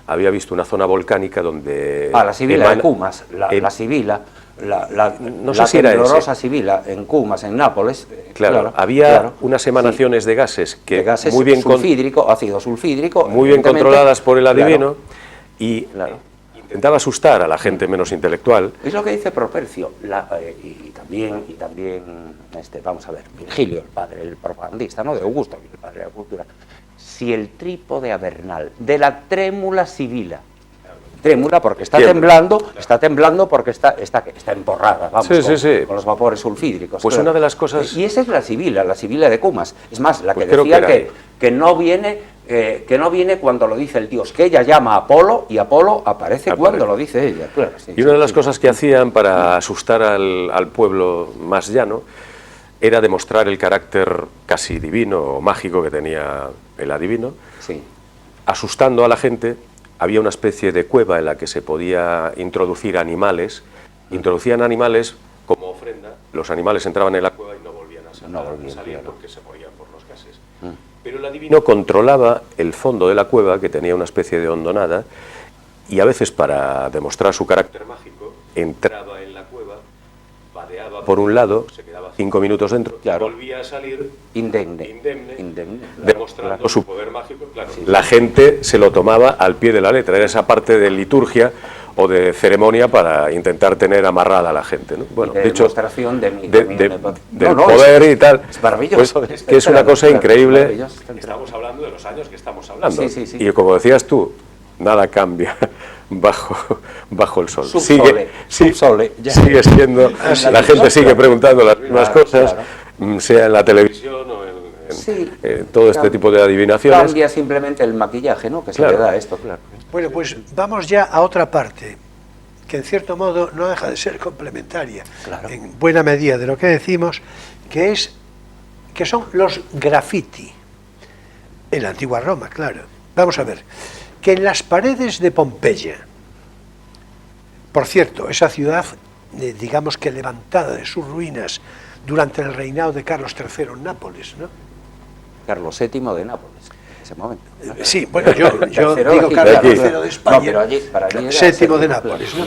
había visto una zona volcánica donde... La Sibila de emana- Cumas, la Sibila, la No sé si era temblorosa ese. Sibila en Cumas, en Nápoles. Claro, había claro, unas sí. emanaciones de gases que De gases muy bien sulfídrico, ácido sulfídrico. muy bien evidentemente. controladas por el adivino, Claro, y claro. intentaba asustar a la gente menos intelectual. Es lo que dice Propercio, y también vamos a ver, Virgilio, el padre, el propagandista, ¿no? De Augusto, el padre de la cultura. Si el trípode avernal de la trémula Sibila, trémula porque está temblando porque está emporrada, vamos, Sí. con los vapores sulfídricos. Pues una de las cosas... Y esa es la Sibila de Cumas. Es más, la Pues que creo decía que era que no viene cuando lo dice el dios, que ella llama a Apolo y Apolo aparece cuando lo dice ella. Claro, sí, Y una de las sí. cosas que hacían para asustar al pueblo más llano era demostrar el carácter casi divino o mágico que tenía el adivino, Sí. asustando a la gente. Había una especie de cueva en la que se podía introducir animales, introducían animales como ofrenda, los animales entraban en la cueva y no volvían a salir claro. porque se morían por los gases. Pero el adivino controlaba el fondo de la cueva, que tenía una especie de hondonada, y a veces, para demostrar su carácter mágico, entraba en la cueva, vadeaba por un lado, se quedaba 5 minutos dentro, Claro. y volvía a salir Indemne, demostrando claro. su poder mágico. Claro. La gente se lo tomaba al pie de la letra, era esa parte de liturgia o de ceremonia para intentar tener amarrada a la gente, ¿no? Bueno, de hecho, demostración del poder y tal, es maravilloso, pues, que es una cosa claro, increíble. maravilloso. Estamos hablando de los años que estamos hablando. Sí. Y como decías tú, nada cambia bajo el sol. Subsole, subsole, ya. Sigue siendo, la gente sigue preguntando las mismas Claro, cosas, claro. sea en la televisión o en Sí. todo este tipo de adivinaciones. Cambia simplemente el maquillaje, ¿no? Que Claro. se le da a esto, claro. Bueno, pues vamos ya a otra parte, que en cierto modo no deja de ser complementaria, Claro. en buena medida de lo que decimos, que son los graffiti, en la antigua Roma, claro. Vamos a ver, que en las paredes de Pompeya, por cierto, esa ciudad, digamos que levantada de sus ruinas durante el reinado de Carlos III en Nápoles, ¿no? Carlos VII de Nápoles, en ese momento. Sí, bueno, yo Tercero digo aquí, Carlos aquí. III de España, No, pero allí, para allí era séptimo de claro. Nápoles, ¿no?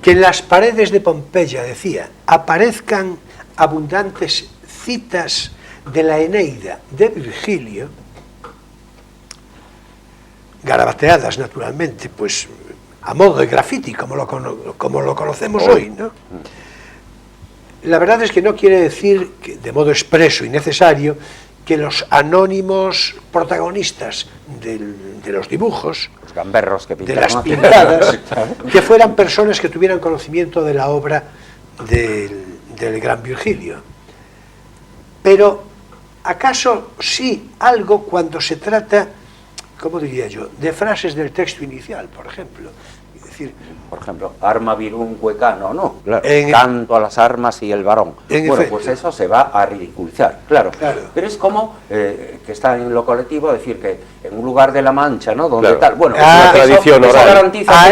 Que en las paredes de Pompeya, decía, aparezcan abundantes citas de la Eneida de Virgilio, garabateadas naturalmente, pues a modo de graffiti, como lo conocemos hoy, ¿no? La verdad es que no quiere decir, que, de modo expreso y necesario, que los anónimos protagonistas de los dibujos, Los gamberros que de pintaron las aquí. pintadas, que fueran personas que tuvieran conocimiento de la obra del gran Virgilio. Pero, ¿acaso sí algo cuando se trata, ¿cómo diría yo?, de frases del texto inicial, por ejemplo? Es decir, Por ejemplo, arma virumque cano, ¿no? Claro. En- Canto a las armas y el varón. En Bueno, efecto. pues eso se va a ridiculizar, claro. Claro. Pero es como que está en lo colectivo decir que en un lugar de la Mancha, ¿no? Donde Claro. tal. Bueno, Ah, eso- tradición eso oral. garantiza A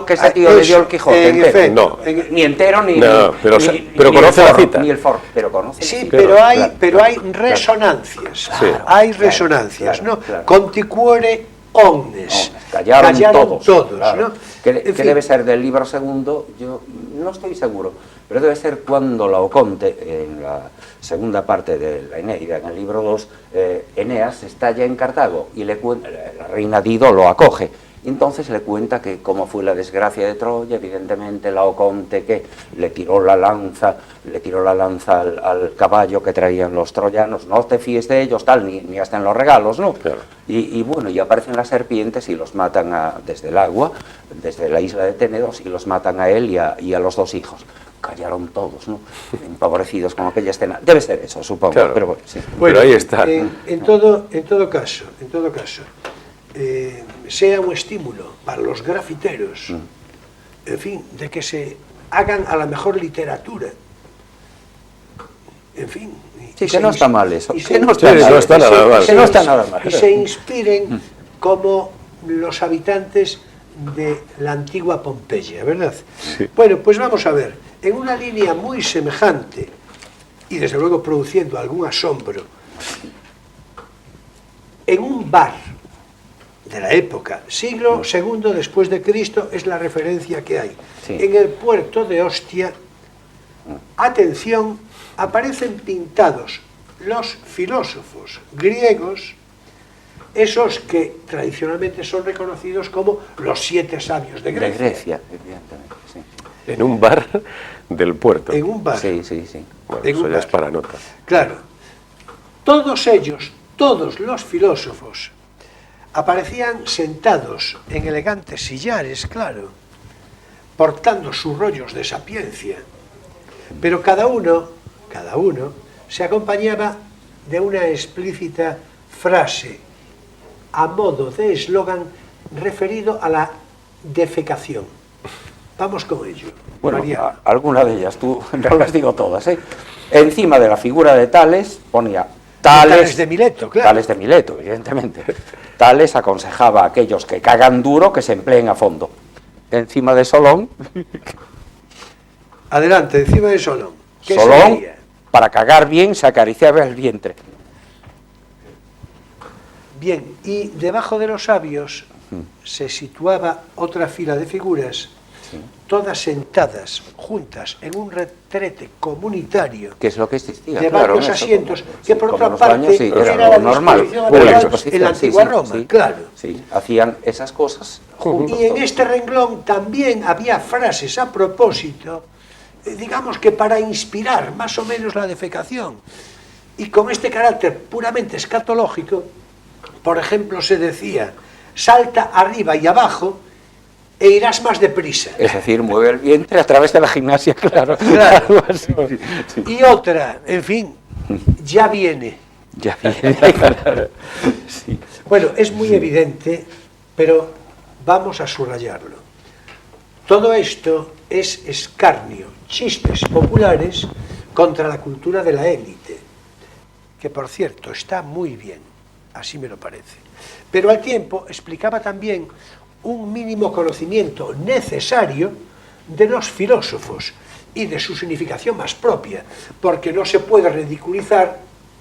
que ese tío le dio el Quijote en entero. efecto, No. Ni entero ni. No, pero ni conoce el la forro, cita. Ni el forro, pero conoce. Sí, la pero cita. hay, Claro, pero claro, hay claro. resonancias. Sí. Hay Claro, resonancias, claro, ¿no? claro. Conticuere omnes. Callaron todos, claro. ¿no? Que En fin, debe ser del libro segundo, yo no estoy seguro, pero debe ser cuando Laoconte, en la segunda parte de la Eneida, en el libro 2, Eneas está ya en Cartago y le cuenta, la reina Dido lo acoge. Y entonces le cuenta que cómo fue la desgracia de Troya, evidentemente Laoconte que le tiró la lanza al caballo que traían los troyanos, no te fíes de ellos, tal, ni hasta en los regalos, ¿no? Claro. Y bueno, y aparecen las serpientes y los matan desde el agua, desde la isla de Ténedos, y los matan a él y a los dos hijos. Callaron todos, ¿no? Empobrecidos con aquella escena. Debe ser eso, supongo. Claro. Pero bueno, sí. Pero ahí está. En todo caso, sea un estímulo para los grafiteros, en fin, de que se hagan a la mejor literatura. En fin. Sí, que no está mal eso. y Que no Sí, no está nada mal. Que no está nada mal. Y se inspiren como los habitantes de la antigua Pompeya, ¿verdad? Sí. Bueno, pues vamos a ver, en una línea muy semejante, y desde luego produciendo algún asombro, en un bar de la época, siglo II después de Cristo, es la referencia que hay. Sí. En el puerto de Ostia, atención, aparecen pintados los filósofos griegos, esos que tradicionalmente son reconocidos como los 7 sabios de De Grecia. Grecia, evidentemente, sí. En un bar del puerto. En un bar. Sí. Bueno, en eso un ya es bar. para nota. Claro. Todos ellos, todos los filósofos, aparecían sentados en elegantes sillares, claro, portando sus rollos de sapiencia, pero cada uno se acompañaba de una explícita frase a modo de eslogan referido a la defecación. Vamos con ello. Bueno, Mariano. alguna de ellas, tú no las digo todas, ¿eh? Encima de la figura de Tales ponía Tales de Mileto, claro. Tales de Mileto, evidentemente. Tales aconsejaba a aquellos que cagan duro que se empleen a fondo. Encima de Solón. Adelante, encima de Solón. ¿Qué Solón, sería? para cagar bien, se acariciaba el vientre. Bien, y debajo de los sabios se situaba otra fila de figuras, todas sentadas, juntas, en un retrete comunitario, Que es lo que existía, de claro, varios eso, asientos, como- que sí, por como otra los parte baños, sí, era era la lo normal, disposición público, habitual sí, en la sí, antigua sí, Roma, sí, claro. sí, hacían esas cosas juntos. Y en todos. este renglón también había frases a propósito, digamos que para inspirar más o menos la defecación. Y con este carácter puramente escatológico, por ejemplo, se decía, salta arriba y abajo e irás más deprisa. Es decir, mueve el vientre a través de la gimnasia, claro. Claro. Algo así, sí. Y otra, en fin, ya viene. Ya viene, claro. Sí. Bueno, es muy evidente, pero vamos a subrayarlo. Todo esto es escarnio, chistes populares contra la cultura de la élite, que por cierto está muy bien, así me lo parece. Pero al tiempo explicaba también un mínimo conocimiento necesario de los filósofos y de su significación más propia, porque no se puede ridiculizar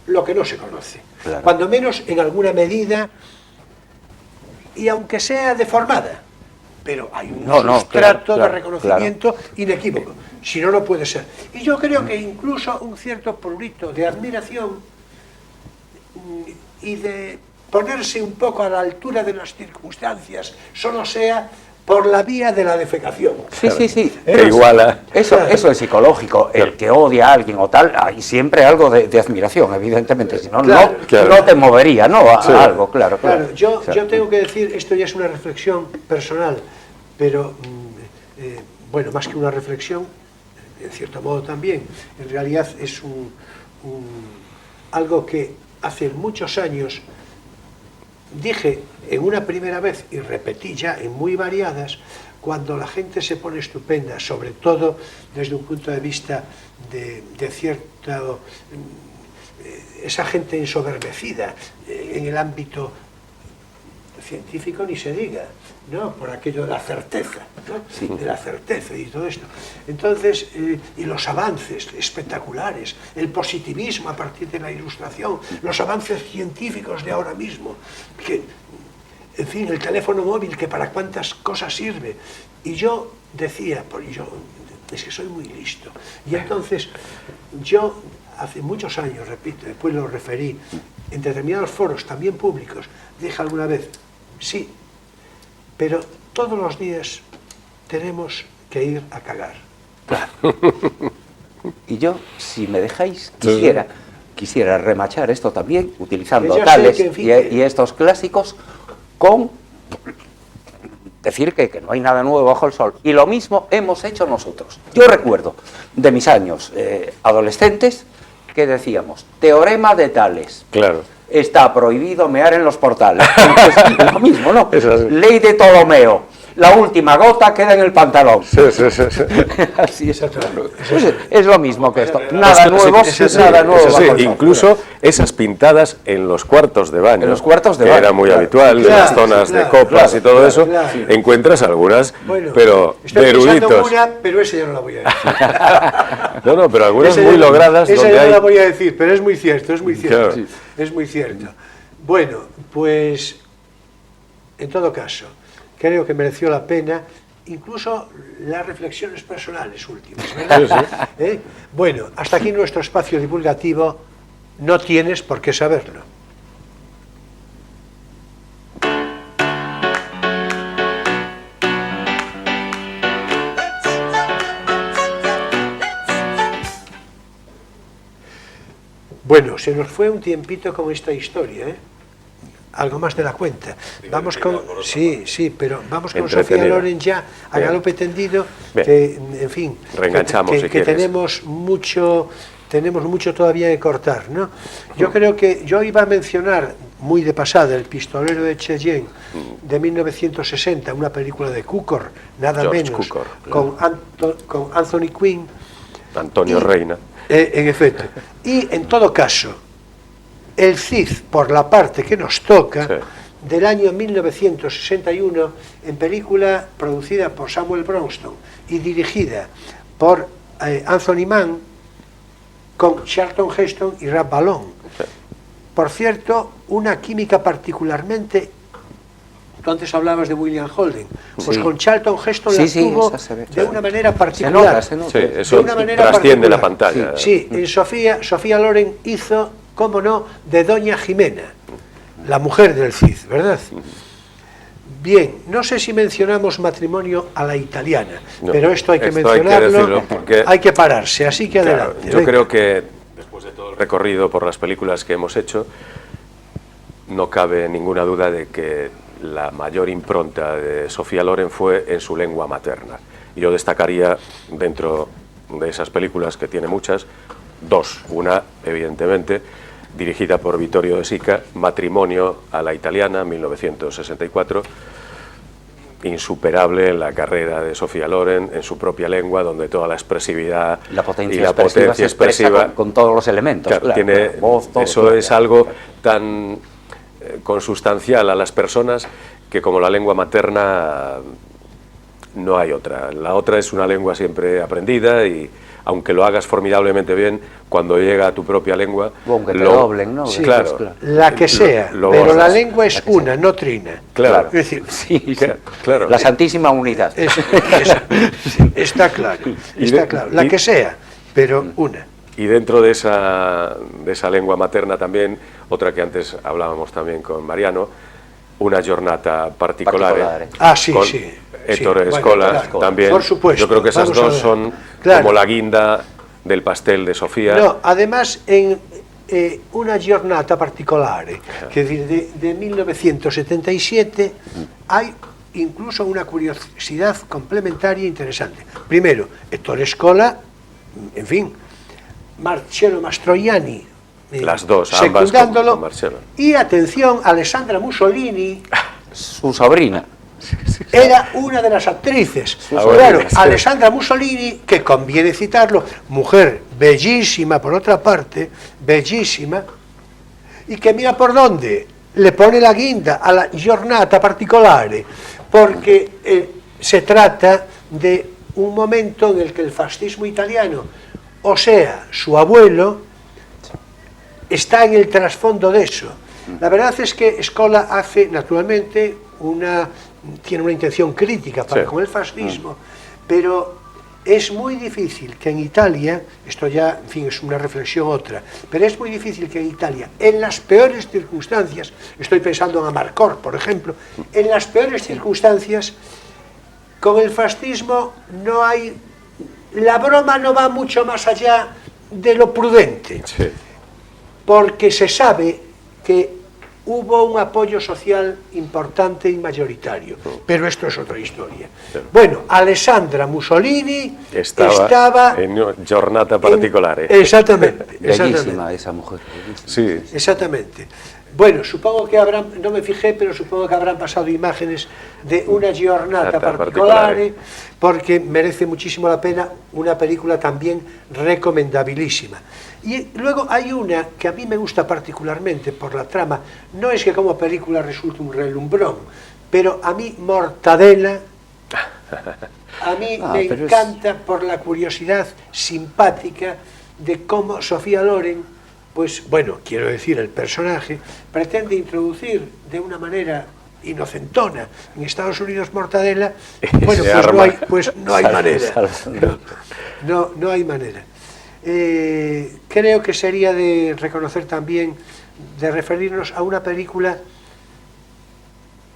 lo que no se conoce. Claro. Cuando menos en alguna medida, y aunque sea deformada, pero hay un sustrato de reconocimiento inequívoco, si no, no puede ser. Y yo creo que incluso un cierto prurito de admiración y de ponerse un poco a la altura de las circunstancias, solo sea por la vía de la defecación. Sí, sí, sí. Que iguala. Eso es psicológico. El que odia a alguien o tal, hay siempre algo de admiración, evidentemente. Si no, Claro, no te movería, ¿no? A algo, claro. Claro, yo tengo que decir, esto ya es una reflexión personal, pero, bueno, más que una reflexión, en cierto modo también, en realidad es algo que hace muchos años dije en una primera vez y repetí ya en muy variadas, cuando la gente se pone estupenda, sobre todo desde un punto de vista de cierta, esa gente ensoberbecida en el ámbito científico ni se diga, ¿no? Por aquello de la certeza, ¿no? Sí. De la certeza y todo esto. Entonces, y los avances espectaculares, el positivismo a partir de la Ilustración, los avances científicos de ahora mismo, que, en fin, el teléfono móvil, que para cuántas cosas sirve. Y yo decía, es que soy muy listo. Y entonces, yo, hace muchos años, repito, después lo referí, en determinados foros, también públicos, dije alguna vez, sí, pero todos los días tenemos que ir a cagar. Claro. Y yo, si me dejáis, quisiera remachar esto también, utilizando tales que, en fin, y estos clásicos, con decir que no hay nada nuevo bajo el sol. Y lo mismo hemos hecho nosotros. Yo recuerdo de mis años adolescentes que decíamos, teorema de Tales. Claro. Está prohibido mear en los portales. Entonces, lo mismo, ¿no? Ley de Ptolomeo. La última gota queda en el pantalón. Sí. Así es. Es lo mismo que esto. Nada nuevo, nada nuevo. Eso sí, bajo el sol. incluso esas pintadas en los cuartos de baño. En los cuartos de que baño, era muy claro. habitual, en las zonas de copas y todo eso. Claro. Encuentras algunas, Bueno, pero estoy de pensando eruditos. una, pero esa ya no la voy a decir. No, pero algunas Esa muy ya- logradas esa donde ya no hay... la voy a decir, pero es muy cierto, es muy cierto. Claro. Es muy cierto. Bueno, pues, en todo caso, creo que mereció la pena, incluso las reflexiones personales últimas, ¿verdad? Sí. Bueno, hasta aquí nuestro espacio divulgativo. No tienes por qué saberlo. Bueno, se nos fue un tiempito con esta historia, ¿eh? Algo más de la cuenta. Vamos con, sí, pero vamos con Sofía Entretenida. Loren ya a Bien. galope tendido, Bien. que, en fin, Reenganchamos, que si quieres. tenemos mucho todavía que cortar, ¿no? Yo creo que yo iba a mencionar muy de pasada El pistolero de Cheyenne de 1960, una película de Cukor, nada George menos, Cukor. con Anthony Quinn. Antonio Y- Reina. En efecto. Y en todo caso, El Cid, por la parte que nos toca, Sí. del año 1961, en película producida por Samuel Bronston y dirigida por Anthony Mann, con Charlton Heston y Ralph Ballon. Sí. Por cierto, una química particularmente... Tú antes hablabas de William Holden, pues Sí. con Charlton Heston Sí, la sí, tuvo esa se ve, de claro. una manera Se particular. nota, se nota. Sí, De eso una manera trasciende la particular. pantalla. Sí, en Sofía Loren hizo, cómo no, de Doña Jimena, la mujer del Cid, ¿verdad? Bien, no sé si mencionamos Matrimonio a la italiana, No, pero esto hay que esto hay que mencionarlo, decirlo porque- hay que pararse, así que Claro, adelante. yo venga. creo que después de todo el recorrido por las películas que hemos hecho, no cabe ninguna duda de que la mayor impronta de Sofía Loren fue en su lengua materna. Y yo destacaría, dentro de esas películas, que tiene muchas, dos. Una, evidentemente, dirigida por Vittorio De Sica, Matrimonio a la italiana, 1964, insuperable en la carrera de Sofía Loren, en su propia lengua, donde toda la expresividad La potencia y la expresiva se potencia expresa expresiva con todos los elementos. claro, claro, tiene, claro, voz, todo, eso todo, es claro, algo claro. tan consustancial a las personas que como la lengua materna no hay otra. La otra es una lengua siempre aprendida y aunque lo hagas formidablemente bien, cuando llega a tu propia lengua... O aunque te doblen, ¿no? Sí, claro. Claro. La que sea, Lo pero la gozas. lengua es La que una, sea. no trina. Claro. Es decir, Sí, sí. Claro. La santísima unidad. está claro, Y está de- claro. La y- que sea, pero una. Y dentro de esa lengua materna también, otra que antes hablábamos también con Mariano, una giornata particolare. Particolare. Ah, sí, con sí. Ettore Sí, bueno, Scola claro. también. Por supuesto. Yo creo que esas Vamos a dos ver. son Claro. como la guinda del pastel de Sofía. No, además en una giornata particolare, que de 1977 hay incluso una curiosidad complementaria interesante. Primero, Ettore Scola, en fin, Marcello Mastroianni, Las dos, ambas secundándolo, con Marcello. y atención, Alessandra Mussolini Su sobrina. era una de las actrices. sobrina, Claro, sí. Alessandra Mussolini, que conviene citarlo, mujer bellísima por otra parte, bellísima, y que mira por dónde le pone la guinda a la giornata particolare, porque se trata de un momento en el que el fascismo italiano, o sea, su abuelo, está en el trasfondo de eso. La verdad es que Scola hace, naturalmente, tiene una intención crítica para Sí. con el fascismo, pero es muy difícil que en Italia, esto ya, en fin, es una reflexión otra, pero es muy difícil que en Italia, en las peores circunstancias, estoy pensando en Amarcord, por ejemplo, en las peores circunstancias, con el fascismo no hay, la broma no va mucho más allá de lo prudente, Sí. porque se sabe que hubo un apoyo social importante y mayoritario, pero esto es otra historia. Bueno, Alessandra Mussolini estaba en una giornata particolare. Exactamente, Bellísima esa mujer. Bellísima. Sí. exactamente. Bueno, supongo que habrán, no me fijé, pero supongo que habrán pasado imágenes de una giornata particolare, porque merece muchísimo la pena, una película también recomendabilísima. Y luego hay una que a mí me gusta particularmente por la trama, no es que como película resulte un relumbrón, pero a mí Mortadela, a mí me pero es- encanta por la curiosidad simpática de cómo Sofía Loren, pues bueno, quiero decir, el personaje, pretende introducir de una manera inocentona en Estados Unidos Mortadela, bueno, Se pues arma. no hay manera. Salva. No hay manera. Creo que sería de reconocer también, de referirnos a una película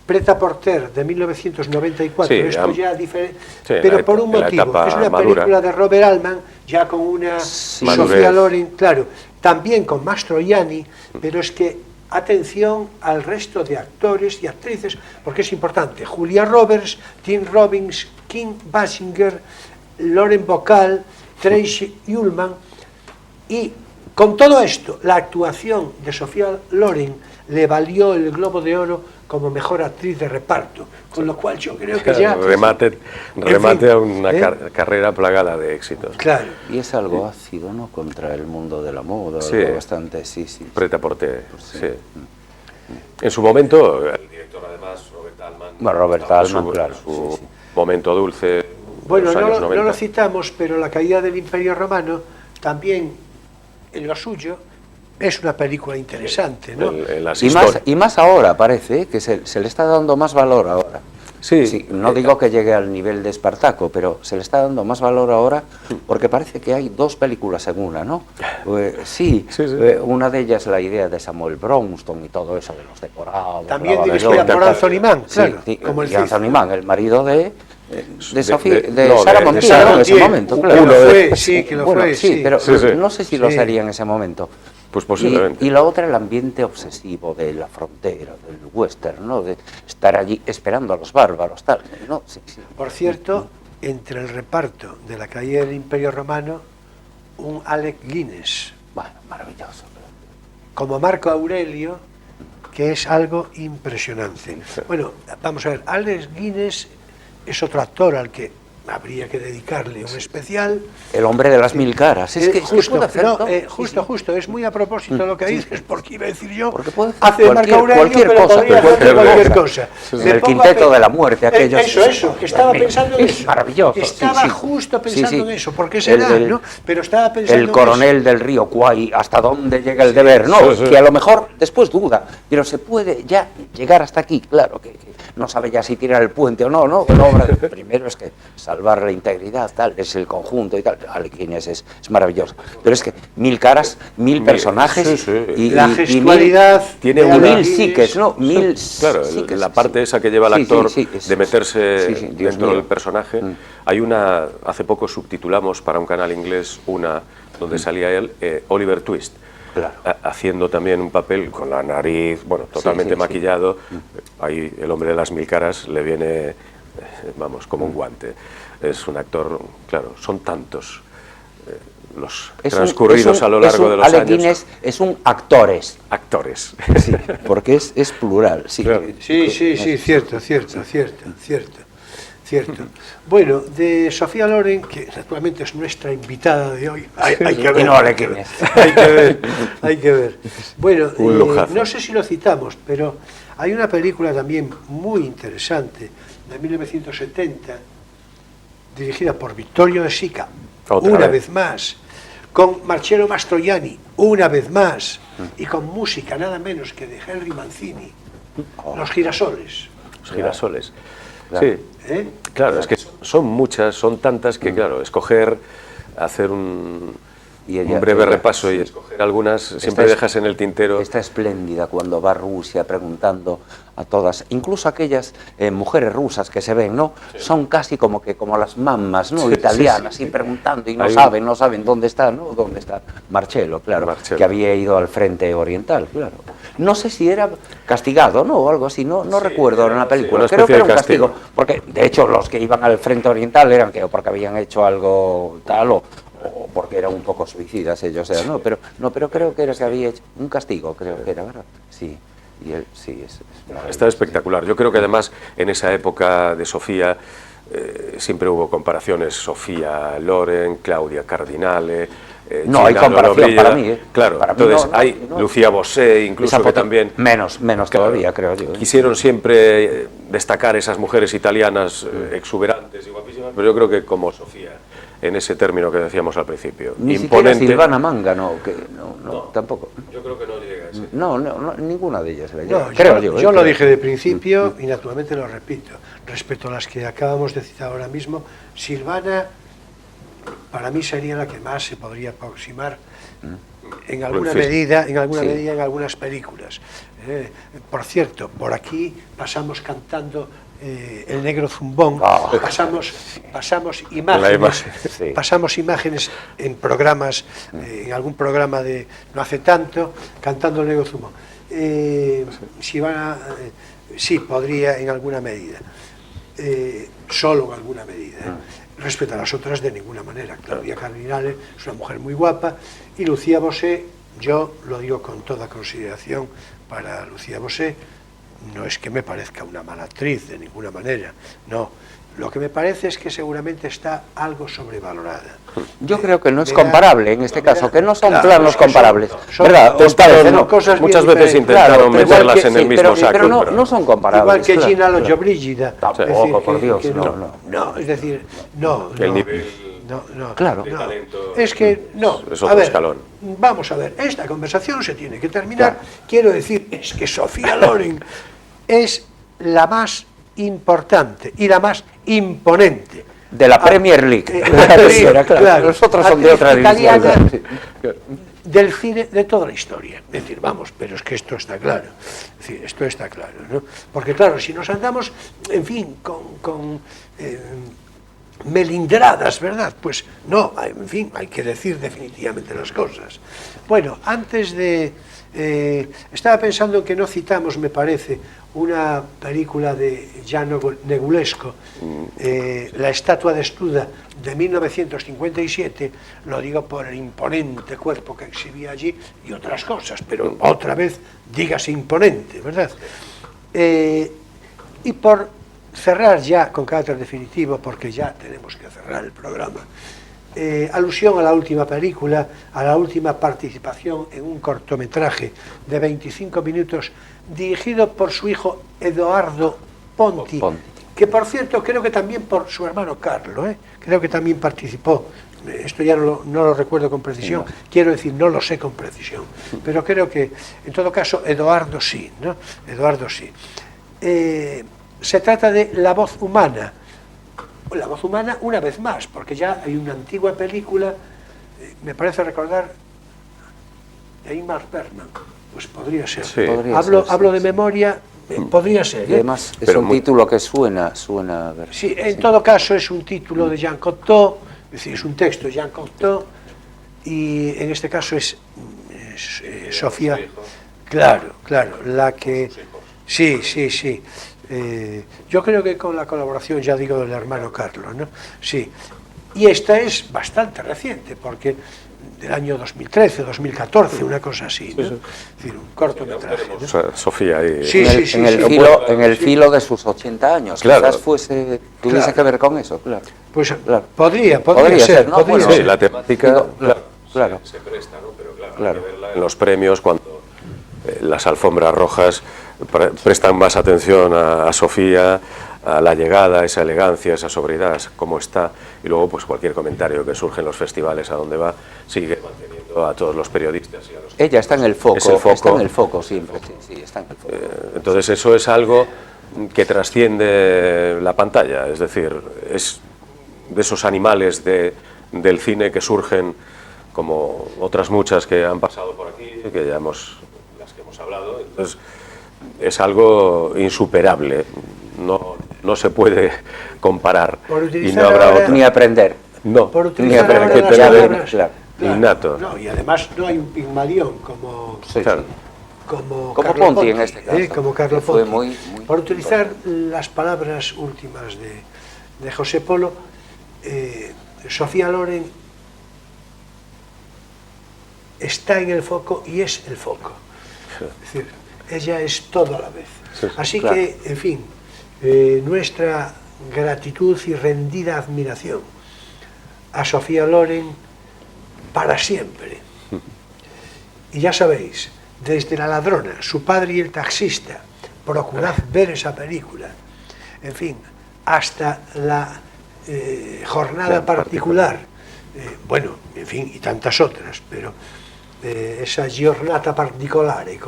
Prêt-à-porter de 1994, Sí, esto ya diferente, sí, pero por un en la motivo, etapa es una madura. película de Robert Altman, ya con una Sofía Madurez. Loren, claro, también con Mastroianni, pero es que atención al resto de actores y actrices, porque es importante, Julia Roberts, Tim Robbins, Kim Basinger, Lauren Bacall, Tracy Ullman, y Con todo esto, la actuación de Sofía Loren le valió el Globo de Oro como mejor actriz de reparto, con lo cual yo creo que ya... remate fin, a una carrera plagada de éxitos. Claro. Y es algo ácido, ¿no? Contra el mundo de la moda, Sí. algo bastante, sí. Prêt-à-porter, sí. En su momento, el director además, Robert Altman, Bueno, Robert estaba en Altman, su, claro, en su sí. momento dulce de Bueno, los años no 90. lo citamos, pero La caída del Imperio Romano también, en lo suyo, es una película interesante, ¿no? En las Y más ahora, parece, que se le está dando más valor ahora. Sí, No digo que llegue al nivel de Espartaco, pero se le está dando más valor ahora porque parece que hay dos películas en una, ¿no? Sí. Una de ellas la idea de Samuel Bronston y todo eso de los decorados. También bla, bla, dirigida bla, por bla. Anthony Mann, claro, Sí, como el y Anthony Cid. Mann, el marido de Sofía, de- de no, Sarah de Montiel, Sarah en ese Montiel, momento, que claro. lo fue, sí, que lo Bueno, fue, sí, sí. pero Sí, sí. no sé si lo Sí. sería en ese momento. Pues posiblemente. Y la otra, el ambiente obsesivo de la frontera, del western, ¿no? De estar allí esperando a los bárbaros, tal, ¿no? Sí. Por cierto, entre el reparto de La caída del Imperio Romano, un Alec Guinness, Bueno, maravilloso. como Marco Aurelio, que es algo impresionante. Bueno, vamos a ver, Alec Guinness es otro actor al que habría que dedicarle un especial. El hombre de las mil caras. Es que justo, puede hacer no, todo. justo, es muy a propósito lo que dices, porque iba a decir yo, Porque puede hacer hace de Marco Aurelio, cualquier pero cosa, podría hacer cualquier cosa. En Me el pongo quinteto a de la muerte, aquellos... Eso, que estaba pensando en Es eso. maravilloso. Estaba sí. justo pensando Sí. en eso, ¿por qué será? ¿No? Pero estaba pensando El en coronel del río Kwai, ¿hasta dónde llega el deber? No, sí. que a lo mejor después duda, pero se puede ya llegar hasta aquí, claro, que no sabe ya si tirar el puente o no, ¿no? La obra primero es que salvar la integridad, tal, es el conjunto y tal. Alec Guinness es maravilloso. Pero es que mil caras, mil personajes sí. y la y gestualidad tiene de una- Alec mil Guinness. psiques, ¿no? Mil Claro, psiques, la parte esa que lleva el Sí, actor es- de meterse sí, Dios dentro mío. del personaje. Hay una, hace poco subtitulamos para un canal inglés una donde salía él, Oliver Twist, Claro. haciendo también un papel con la nariz, bueno, totalmente sí. maquillado. Ahí el hombre de las mil caras le viene, vamos, como un guante. Es un actor, claro, son tantos los transcurridos a lo largo de los Alec años. Guinness es un actores, Actores. sí, porque es plural, sí. Claro. Sí, cierto. Bueno, de Sofía Loren, que naturalmente es nuestra invitada de hoy, hay que ver. Y no Alec Guinness. Hay que ver. Bueno, Un lujazo. no sé si lo citamos, pero hay una película también muy interesante, de 1970, dirigida por Vittorio De Sica, Otra una vez. vez más, con Marcello Mastroianni, una vez más, y con música nada menos que de Henry Mancini, Los girasoles. Los girasoles. Claro. Sí. ¿Eh? Claro, es que son muchas, son tantas que, claro, escoger, hacer un breve repaso y escoger algunas, siempre dejas en el tintero. Está espléndida cuando va a Rusia preguntando a todas, incluso aquellas mujeres rusas que se ven, ¿no? Son casi como las mamas, ¿no? Italianas, y preguntando y no saben dónde está, ¿no? Dónde está Marcello, claro, Marcello. que había ido al frente oriental, claro. No sé si era castigado, ¿no? O algo así, no recuerdo en la película. una Creo que especie era de un castigo, castigo. porque de hecho los que iban al frente oriental eran que o porque habían hecho algo tal o porque eran un poco suicidas ellos, ¿no? Pero creo que era que había hecho un castigo, creo que era, ¿verdad? Sí, y él sí es Está espectacular. Yo creo que además en esa época de Sofía siempre hubo comparaciones, Sofía Loren, Claudia Cardinale. No, hay Gina comparación Lollobrigida. para mí, Claro, para mí entonces no, hay no. Lucía Bosé, incluso esa que foto, también... menos Claro, todavía, creo yo. Quisieron siempre destacar esas mujeres italianas exuberantes y guapísimas, pero yo creo que como Sofía, en ese término que decíamos al principio, Ni imponente. siquiera Silvana Manga, no, tampoco. Yo creo que no llega a ese. No, ninguna de ellas le llega, No, creo yo yo. lo dije de principio y naturalmente lo repito. Respecto a las que acabamos de citar ahora mismo, Silvana para mí sería la que más se podría aproximar en alguna medida, en algunas películas. Por cierto, por aquí pasamos cantando El negro zumbón, pasamos imágenes, sí. pasamos imágenes en programas, en algún programa de no hace tanto, cantando El negro zumbón. Sí, podría en alguna medida. solo en alguna medida. Respecto a las otras, de ninguna manera. Claudia Cardinale es una mujer muy guapa, y Lucía Bosé, yo lo digo con toda consideración para Lucía Bosé, no es que me parezca una mala actriz de ninguna manera, no. Lo que me parece es que seguramente está algo sobrevalorada. Yo creo que no es comparable en este caso, que no son claro, planos es que comparables. son- ¿Verdad? ¿Os parece, son no? cosas Muchas bien veces diferentes. intentaron Claro, meterlas igual que- en el sí, mismo saco. pero no son comparables. Igual que claro, Gina claro. Lollobrigida. Tampoco, es decir, por Dios, no, no. es decir, no. El no, nivel no, Claro. no. talento Es que, no. es otro a ver, escalón. Vamos a ver, esta conversación se tiene que terminar. Claro. Quiero decir, es que Sofía Loren es la más importante y la más imponente. De la Premier League. La actriz, Claro. Los otros son de actriz otra división. italiana Sí. del cine de toda la historia. Es decir, vamos, pero es que esto está claro. Es decir, esto está claro, ¿no? Porque claro, si nos andamos, en fin, con melindradas, ¿verdad? Pues no, en fin, hay que decir definitivamente las cosas. Bueno, antes de... estaba pensando que no citamos, me parece, una película de Jan Negulesco, La estatua desnuda, de 1957, lo digo por el imponente cuerpo que exhibía allí y otras cosas, pero otra vez dígase imponente, ¿verdad? Y por cerrar ya con carácter definitivo, porque ya tenemos que cerrar el programa, alusión a la última película, a la última participación en un cortometraje de 25 minutos dirigido por su hijo Edoardo Ponti, que por cierto creo que también por su hermano Carlo, creo que también participó. Esto ya no lo recuerdo con precisión, quiero decir, no lo sé con precisión, pero creo que en todo caso Edoardo sí, ¿no? Edoardo sí. Se trata de La voz humana. La voz humana una vez más, porque ya hay una antigua película, me parece recordar, de Ingmar Bergman, pues podría ser. Sí. Hablo de memoria, podría ser. Y además es Pero un muy- título que suena a ver. Sí, en todo caso es un título de Jean Cocteau, es decir, es un texto de Jean Cocteau, y en este caso es Sofía, claro, la que... Sí. Yo creo que con la colaboración, ya digo, del hermano Carlos, ¿no? Sí. Y esta es bastante reciente, porque del año 2013, 2014, una cosa así, ¿no? Es decir, un cortometraje, ¿no? O sea, Sofía y... Sí, En el filo de sus 80 años, Claro. quizás tuviese que ver con eso, claro. Pues Claro. podría Podría ser, ser, ¿no? podría Bueno, Sí, ser. la temática Digo, claro. se presta, ¿no? Pero claro, Claro. hay que verla en los premios cuando las alfombras rojas prestan más atención a Sofía, a la llegada, esa elegancia, esa sobriedad, cómo está, y luego pues cualquier comentario que surge en los festivales a donde va, sigue manteniendo a todos los periodistas y a los... Ella está en el foco, Es el foco. está en el foco siempre, sí, está en el foco. Entonces eso es algo que trasciende la pantalla, es decir, es de esos animales del cine que surgen, como otras muchas que han pasado por aquí, que ya las que hemos hablado. Entonces es algo insuperable, no se puede comparar Por y utilizar no habrá ahora- otro. Ni aprender. No, Por Ni utilizar aprender, ahora que las ya ven, palabras, claro, innato. No, y además no hay un Pigmalión como Claro. como Como Carlo Ponti en este caso, como Carlo que fue Ponti. muy Por utilizar las palabras últimas de José Polo, Sofía Loren está en el foco y es el foco. Es decir, ella es todo a la vez. Así claro. que, en fin, nuestra gratitud y rendida admiración a Sofía Loren para siempre. Y ya sabéis, desde La ladrona, Su padre y el taxista, procurad ver esa película, en fin, hasta la jornada particular, bueno, en fin, y tantas otras, pero esa giornata particolare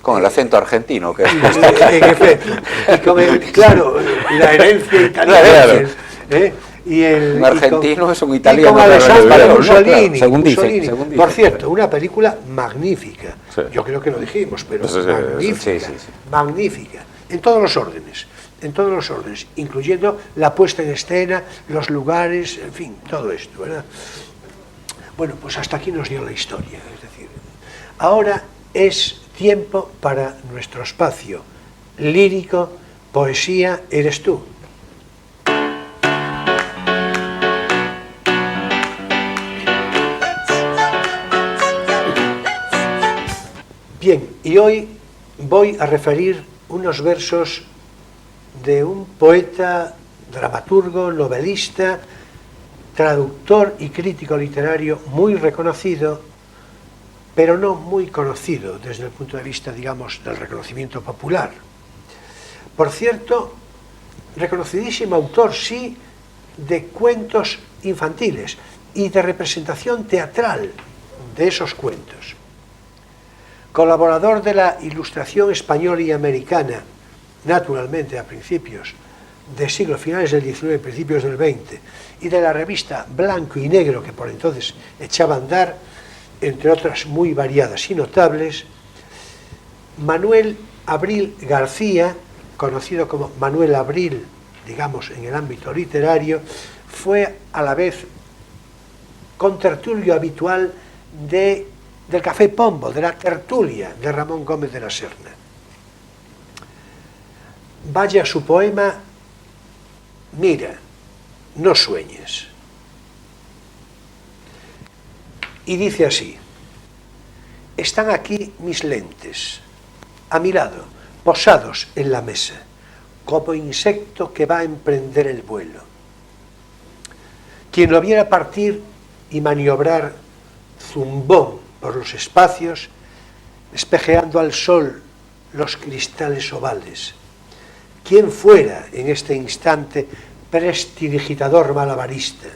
Con el acento argentino, que en efecto, y con claro, la herencia italiana, Claro. y el, Un argentino y con, es un italiano, y con pero Alessandro español, ¿no? Mussolini, Claro, según dicen, Mussolini. según dicen. Por cierto, una película magnífica, Sí. yo creo que lo dijimos, pero Sí, sí, magnífica, sí. magnífica, en todos los órdenes, incluyendo la puesta en escena, los lugares, en fin, todo esto, ¿verdad? Bueno, pues hasta aquí nos dio la historia, es decir, ahora es tiempo para nuestro espacio lírico poesía eres tú. Bien, y hoy voy a referir unos versos de un poeta, dramaturgo, novelista, traductor y crítico literario muy reconocido, pero no muy conocido desde el punto de vista, digamos, del reconocimiento popular. Por cierto, reconocidísimo autor, sí, de cuentos infantiles y de representación teatral de esos cuentos. Colaborador de la Ilustración española y americana, naturalmente a principios del siglo, finales del XIX, principios del XX, y de la revista Blanco y Negro, que por entonces echaba a andar, entre otras muy variadas y notables, Manuel Abril García, conocido como Manuel Abril, digamos, en el ámbito literario, fue a la vez contertulio habitual del Café Pombo, de la tertulia de Ramón Gómez de la Serna. Vaya su poema, mira, no sueñes. Y dice así: están aquí mis lentes, a mi lado, posados en la mesa, como insecto que va a emprender el vuelo. Quien lo viera partir y maniobrar zumbón por los espacios, espejeando al sol los cristales ovales. Quien fuera en este instante prestidigitador malabarista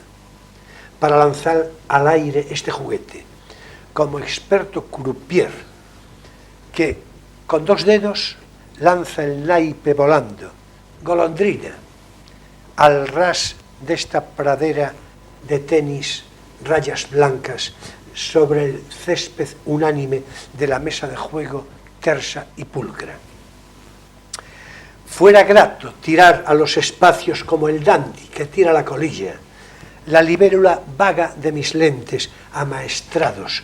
para lanzar al aire este juguete, como experto croupier que con dos dedos lanza el naipe volando, golondrina, al ras de esta pradera de tenis, rayas blancas, sobre el césped unánime de la mesa de juego tersa y pulcra. Fuera grato tirar a los espacios como el dandy que tira la colilla, la libélula vaga de mis lentes, amaestrados,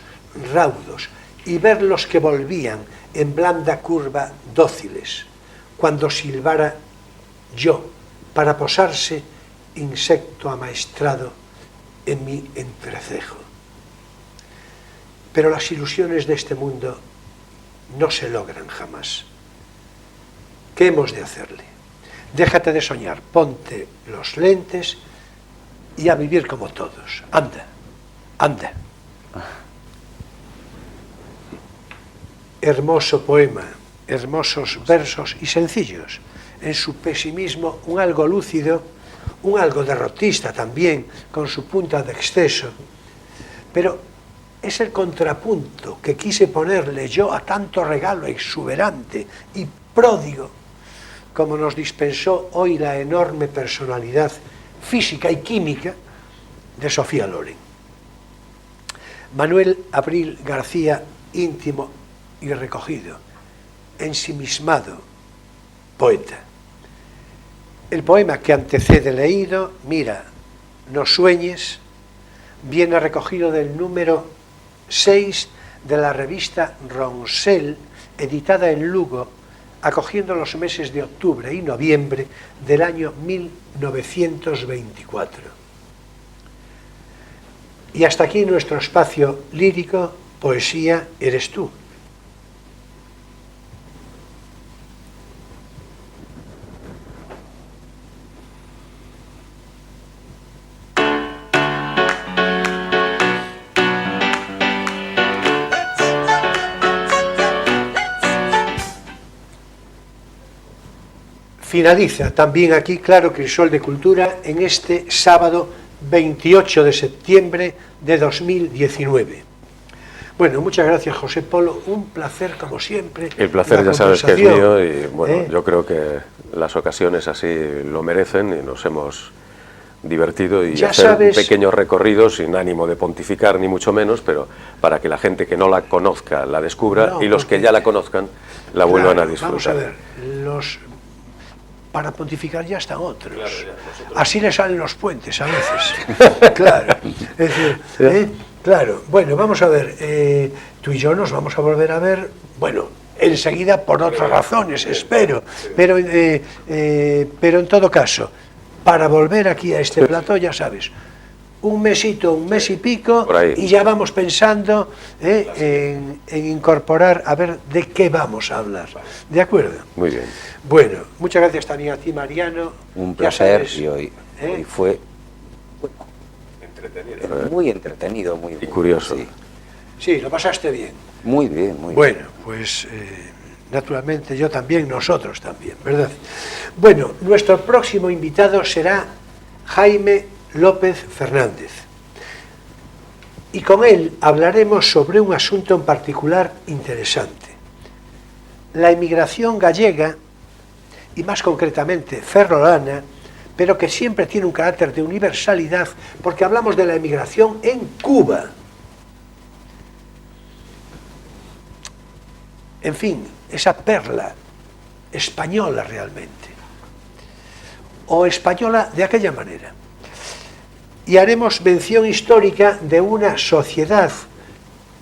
raudos, y verlos que volvían en blanda curva dóciles, cuando silbara yo, para posarse, insecto amaestrado en mi entrecejo. Pero las ilusiones de este mundo no se logran jamás. ¿Qué hemos de hacerle? Déjate de soñar, ponte los lentes y a vivir como todos. Anda, anda. Hermoso poema, hermosos versos y sencillos. En su pesimismo, un algo lúcido, un algo derrotista también, con su punta de exceso. Pero es el contrapunto que quise ponerle yo a tanto regalo exuberante y pródigo como nos dispensó hoy la enorme personalidad física y química de Sofía Loren. Manuel Abril García, íntimo y recogido, ensimismado, poeta. El poema que antecede leído, mira, no sueñes, viene recogido del número 6 de la revista Ronsel, editada en Lugo, acogiendo los meses de octubre y noviembre del año 1924. Y hasta aquí nuestro espacio lírico, poesía eres tú. Finaliza también aquí, claro, Crisol de Cultura en este sábado 28 de septiembre de 2019. Bueno, muchas gracias, José Polo, un placer como siempre. El placer ya sabes que es mío y bueno, yo creo que las ocasiones así lo merecen y nos hemos divertido y ya hacer sabes, un pequeño recorrido sin ánimo de pontificar ni mucho menos, pero para que la gente que no la conozca la descubra y los que ya la conozcan la vuelvan a disfrutar. Vamos a ver, para pontificar ya están otros. Claro, así le salen los puentes a veces. Claro. Es decir, claro. Bueno, vamos a ver. Tú y yo nos vamos a volver a ver, bueno, enseguida por otras razones, espero. Pero en todo caso, para volver aquí a este plató, ya sabes, un mes y pico, y ya vamos pensando en incorporar, a ver de qué vamos a hablar. ¿De acuerdo? Muy bien. Bueno, muchas gracias también a ti, Mariano. Un placer, sabes, y hoy fue muy entretenido, muy Y curioso. Sí. Sí, lo pasaste bien. Muy bien, muy bien. Bueno, pues naturalmente yo también, nosotros también, ¿verdad? Bueno, nuestro próximo invitado será Jaime López Fernández. Y con él hablaremos sobre un asunto en particular interesante. La inmigración gallega, y más concretamente ferrolana, pero que siempre tiene un carácter de universalidad, porque hablamos de la inmigración en Cuba. En fin, esa perla española realmente, o española de aquella manera. Y haremos mención histórica de una sociedad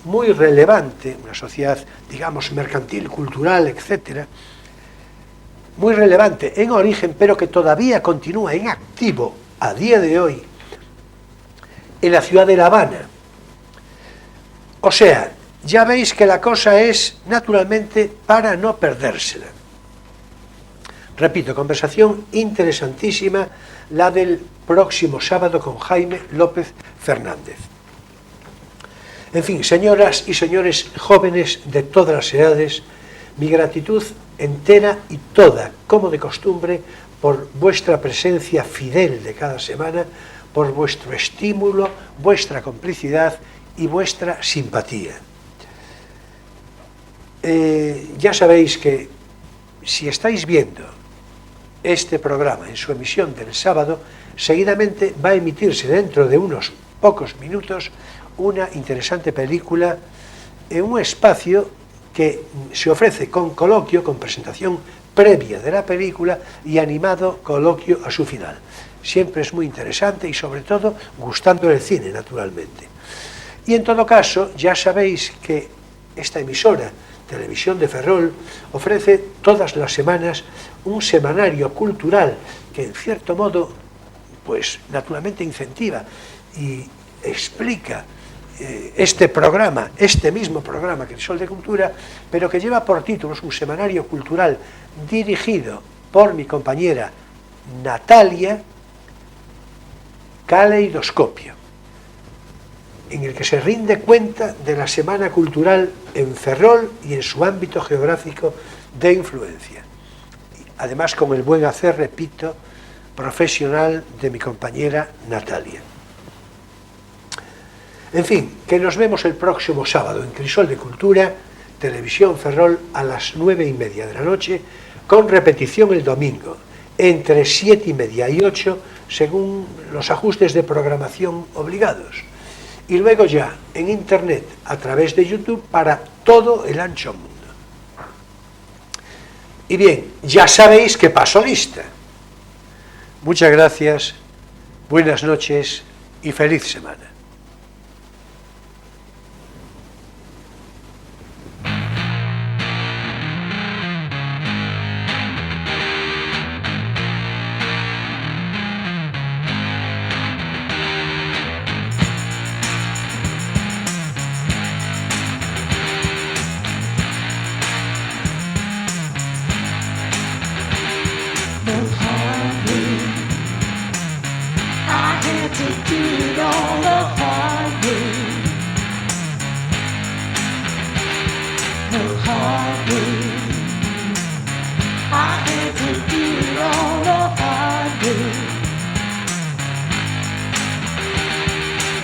muy relevante, una sociedad, digamos, mercantil, cultural, etcétera, muy relevante en origen, pero que todavía continúa en activo a día de hoy en la ciudad de La Habana. O sea, ya veis que la cosa es, naturalmente, para no perdérsela. Repito, conversación interesantísima, la del próximo sábado con Jaime López Fernández. En fin, señoras y señores jóvenes de todas las edades, mi gratitud entera y toda, como de costumbre, por vuestra presencia fidel de cada semana, por vuestro estímulo, vuestra complicidad y vuestra simpatía. Ya sabéis que si estáis viendo este programa en su emisión del sábado, seguidamente va a emitirse dentro de unos pocos minutos una interesante película en un espacio que se ofrece con coloquio, con presentación previa de la película y animado coloquio a su final. Siempre es muy interesante y sobre todo gustando del cine, naturalmente. Y en todo caso, ya sabéis que esta emisora Televisión de Ferrol ofrece todas las semanas un semanario cultural que en cierto modo, pues naturalmente incentiva y explica este programa, este mismo programa Crisol de Cultura, pero que lleva por títulos un semanario cultural dirigido por mi compañera Natalia, Caleidoscopio, en el que se rinde cuenta de la Semana Cultural en Ferrol y en su ámbito geográfico de influencia. Además, con el buen hacer, repito, profesional de mi compañera Natalia. En fin, que nos vemos el próximo sábado en Crisol de Cultura, Televisión Ferrol, a las 9:30 de la noche, con repetición el domingo, entre 7:30 y 8, según los ajustes de programación obligados. Y luego ya en internet, a través de YouTube, para todo el ancho mundo. Y bien, ya sabéis que paso lista. Muchas gracias, buenas noches y feliz semana.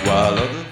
While other